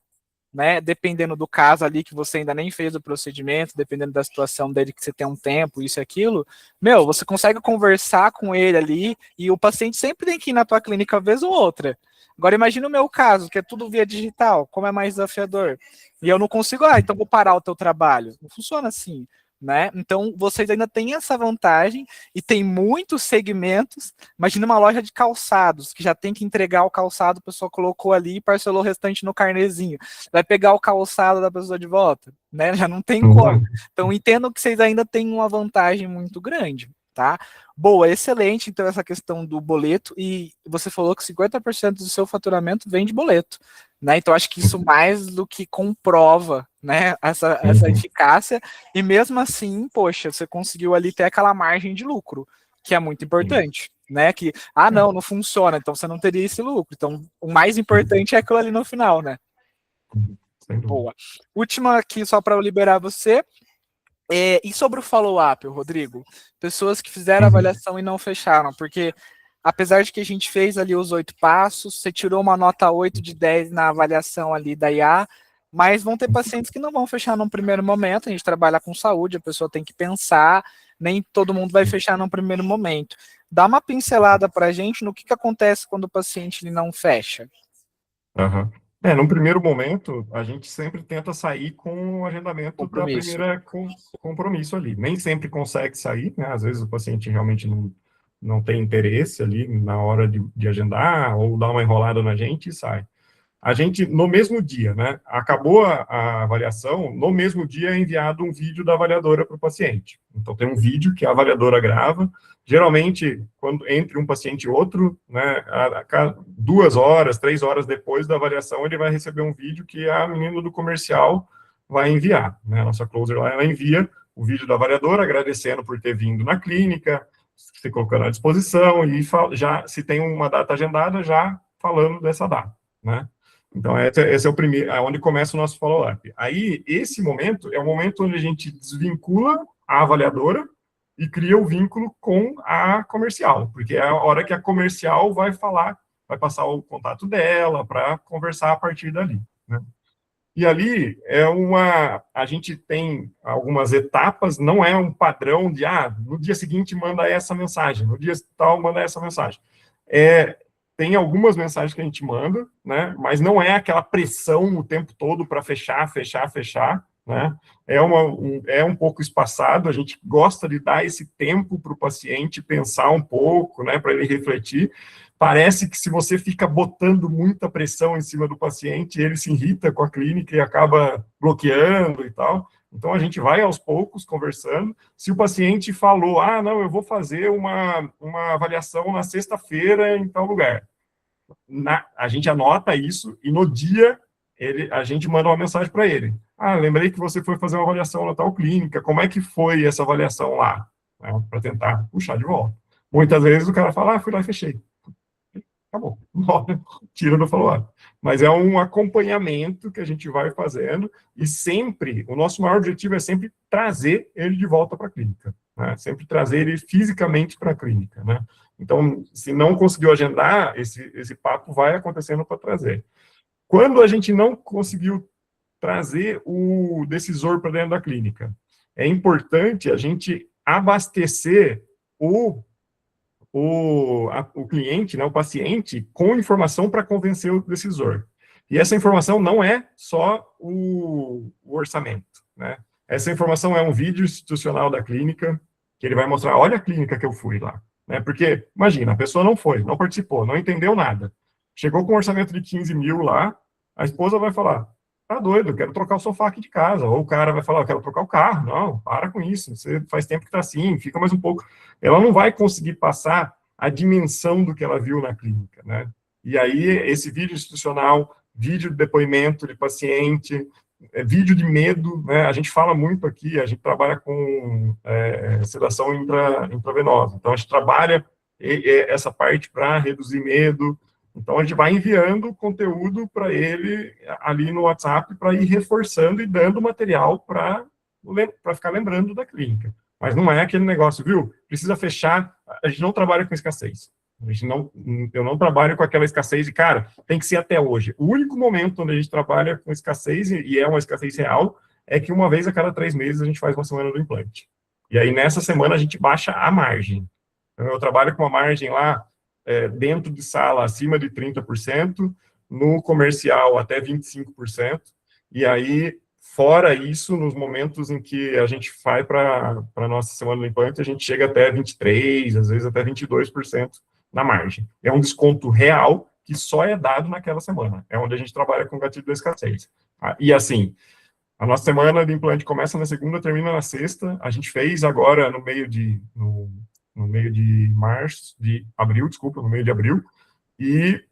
né, dependendo do caso ali que você ainda nem fez o procedimento, dependendo da situação dele que você tem um tempo, isso e aquilo, meu, você consegue conversar com ele ali e o paciente sempre tem que ir na tua clínica uma vez ou outra. Agora imagina o meu caso, que é tudo via digital, como é mais desafiador. E eu não consigo, então vou parar o teu trabalho. Não funciona assim, né? Então vocês ainda têm essa vantagem e tem muitos segmentos. Imagina uma loja de calçados, que já tem que entregar o calçado, a pessoa colocou ali e parcelou o restante no carnezinho. Vai pegar o calçado da pessoa de volta, né? Já não tem como. Então entendo que vocês ainda têm uma vantagem muito grande, tá? Boa, excelente, então, essa questão do boleto, e você falou que 50% do seu faturamento vem de boleto, né? Então, acho que isso mais do que comprova, né, essa eficácia, e mesmo assim, poxa, você conseguiu ali ter aquela margem de lucro, que é muito importante, né? Que, não funciona, então você não teria esse lucro. Então, o mais importante é aquilo ali no final, né? Boa. Última aqui, só para eu liberar você. E sobre o follow-up, Rodrigo? Pessoas que fizeram a avaliação e não fecharam, porque apesar de que a gente fez ali os 8 passos, você tirou uma nota 8 de 10 na avaliação ali da IA, mas vão ter pacientes que não vão fechar num primeiro momento, a gente trabalha com saúde, a pessoa tem que pensar, nem todo mundo vai fechar num primeiro momento. Dá uma pincelada para a gente no que acontece quando o paciente ele não fecha. Num primeiro momento, a gente sempre tenta sair com o agendamento da primeira compromisso ali. Nem sempre consegue sair, né? Às vezes o paciente realmente não tem interesse ali na hora de agendar, ou dá uma enrolada na gente e sai. A gente, no mesmo dia, né? Acabou a avaliação, no mesmo dia é enviado um vídeo da avaliadora para o paciente. Então, tem um vídeo que a avaliadora grava. Geralmente, quando entre um paciente e outro, né, a 2 horas, 3 horas depois da avaliação, ele vai receber um vídeo que a menina do comercial vai enviar, né? A nossa closer lá, ela envia o vídeo da avaliadora, agradecendo por ter vindo na clínica, se colocando à disposição, e já, se tem uma data agendada, já falando dessa data, né? Então, esse é o primeiro, é onde começa o nosso follow-up. Aí, esse momento é o momento onde a gente desvincula a avaliadora e cria o vínculo com a comercial, porque é a hora que a comercial vai falar, vai passar o contato dela para conversar a partir dali, né? E ali a gente tem algumas etapas, não é um padrão de, no dia seguinte manda essa mensagem, no dia tal manda essa mensagem. Tem algumas mensagens que a gente manda, né, mas não é aquela pressão o tempo todo para fechar, né, é um pouco espaçado, a gente gosta de dar esse tempo para o paciente pensar um pouco, né, para ele refletir. Parece que se você fica botando muita pressão em cima do paciente, ele se irrita com a clínica e acaba bloqueando e tal. Então, a gente vai aos poucos conversando. Se o paciente falou, não, eu vou fazer uma avaliação na sexta-feira em tal lugar, a gente anota isso e no dia a gente manda uma mensagem para ele. Lembrei que você foi fazer uma avaliação na tal clínica, como é que foi essa avaliação lá? Para tentar puxar de volta. Muitas vezes o cara fala, fui lá e fechei. Acabou, tira do follow-up. Mas é um acompanhamento que a gente vai fazendo e sempre, o nosso maior objetivo é sempre trazer ele de volta para a clínica, né? Sempre trazer ele fisicamente para a clínica, né? Então, se não conseguiu agendar, esse papo vai acontecendo para trazer. Quando a gente não conseguiu trazer o decisor para dentro da clínica, é importante a gente abastecer o cliente, né, o paciente, com informação para convencer o decisor. E essa informação não é só o orçamento, né? Essa informação é um vídeo institucional da clínica, que ele vai mostrar, olha a clínica que eu fui lá, né? Porque, imagina, a pessoa não foi, não participou, não entendeu nada. Chegou com um orçamento de 15 mil lá, a esposa vai falar, tá doido, eu quero trocar o sofá aqui de casa. Ou o cara vai falar, eu quero trocar o carro. Não, para com isso, você faz tempo que tá assim, fica mais um pouco. Ela não vai conseguir passar a dimensão do que ela viu na clínica, né? E aí, esse vídeo institucional, vídeo de depoimento de paciente, vídeo de medo, né? A gente fala muito aqui, a gente trabalha com sedação intravenosa. Então, a gente trabalha essa parte para reduzir medo, Então, a gente vai enviando conteúdo para ele ali no WhatsApp para ir reforçando e dando material para ficar lembrando da clínica. Mas não é aquele negócio, viu? Precisa fechar. A gente não trabalha com escassez. Eu não trabalho com aquela escassez de, cara, tem que ser até hoje. O único momento onde a gente trabalha com escassez, e é uma escassez real, é que uma vez a cada 3 meses a gente faz uma semana do implante. E aí, nessa semana, a gente baixa a margem. Então, eu trabalho com uma margem lá, dentro de sala, acima de 30%, no comercial, até 25%, e aí, fora isso, nos momentos em que a gente vai para a nossa semana do implante, a gente chega até 23%, às vezes até 22% na margem. É um desconto real que só é dado naquela semana. É onde a gente trabalha com gatilho da escassez. E assim, a nossa semana de implante começa na segunda, termina na sexta. A gente fez agora no meio de abril, desculpa, no meio de abril, e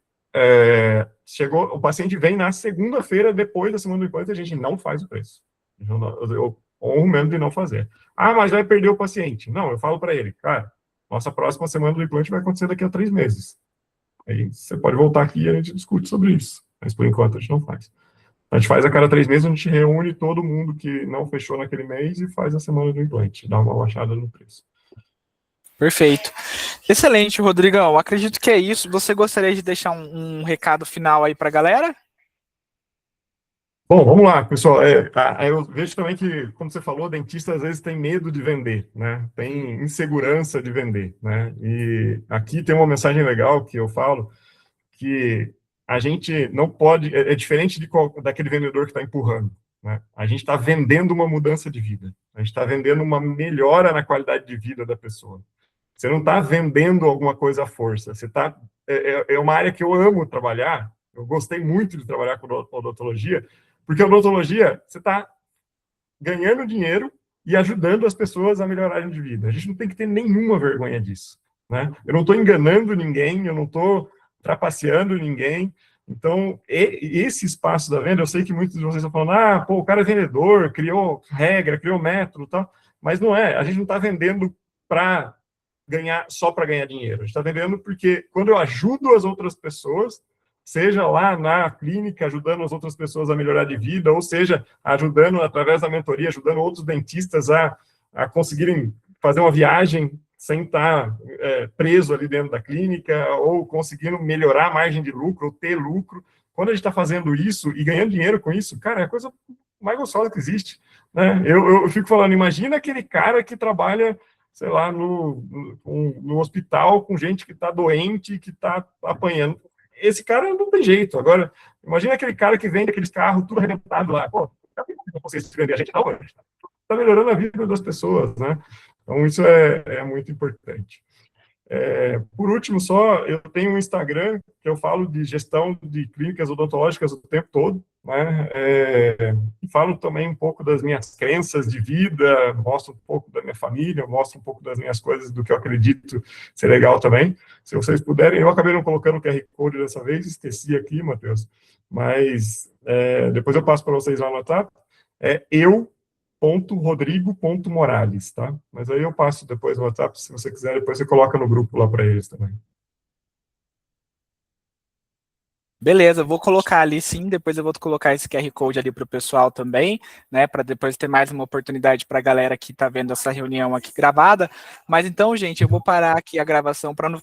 chegou, o paciente vem na segunda-feira, depois da semana do implante, a gente não faz o preço. Eu honro mesmo de não fazer. Ah, mas vai perder o paciente. Não, eu falo para ele, cara, nossa próxima semana do implante vai acontecer daqui a 3 meses. Aí você pode voltar aqui e a gente discute sobre isso. Mas por enquanto a gente não faz. A gente faz a cada 3 meses, a gente reúne todo mundo que não fechou naquele mês e faz a semana do implante, dá uma baixada no preço. Perfeito. Excelente, Rodrigão. Acredito que é isso. Você gostaria de deixar um recado final aí para a galera? Bom, vamos lá, pessoal. Eu vejo também que, como você falou, dentista às vezes tem medo de vender, né? Tem insegurança de vender, né? E aqui tem uma mensagem legal que eu falo, que a gente não pode... É diferente daquele vendedor que está empurrando, né? A gente está vendendo uma mudança de vida. A gente está vendendo uma melhora na qualidade de vida da pessoa. Você não está vendendo alguma coisa à força. Você tá, é uma área que eu amo trabalhar. Eu gostei muito de trabalhar com odontologia, porque a odontologia, você está ganhando dinheiro e ajudando as pessoas a melhorarem de vida. A gente não tem que ter nenhuma vergonha disso, né? Eu não estou enganando ninguém, eu não estou trapaceando ninguém. Então, esse espaço da venda, eu sei que muitos de vocês estão falando, pô, o cara é vendedor, criou regra, criou método e tal, mas não é. A gente não está vendendo para só para ganhar dinheiro. A gente está vendendo porque quando eu ajudo as outras pessoas, seja lá na clínica, ajudando as outras pessoas a melhorar de vida, ou seja, ajudando através da mentoria, ajudando outros dentistas a conseguirem fazer uma viagem sem estar preso ali dentro da clínica, ou conseguindo melhorar a margem de lucro, ou ter lucro. Quando a gente está fazendo isso e ganhando dinheiro com isso, cara, é a coisa mais gostosa que existe, né? Eu fico falando, imagina aquele cara que trabalha, sei lá, no hospital com gente que está doente, que está apanhando. Esse cara não tem jeito. Agora, imagina aquele cara que vende aqueles carros tudo arrebentado lá. Pô, não consegue vender a gente não, está melhorando a vida das pessoas, né? Então, isso é muito importante. Por último, só, eu tenho um Instagram que eu falo de gestão de clínicas odontológicas o tempo todo, né? E falo também um pouco das minhas crenças de vida, mostro um pouco da minha família, mostro um pouco das minhas coisas, do que eu acredito ser legal também. Se vocês puderem, eu acabei não colocando o QR Code dessa vez, esqueci aqui, Matheus, mas depois eu passo para vocês lá no WhatsApp. Rodrigo.morales, tá? Mas aí eu passo depois no WhatsApp, se você quiser, depois você coloca no grupo lá para eles também. Beleza, vou colocar ali sim, depois eu vou colocar esse QR Code ali para o pessoal também, né, para depois ter mais uma oportunidade para a galera que está vendo essa reunião aqui gravada. Mas então, gente, eu vou parar aqui a gravação para não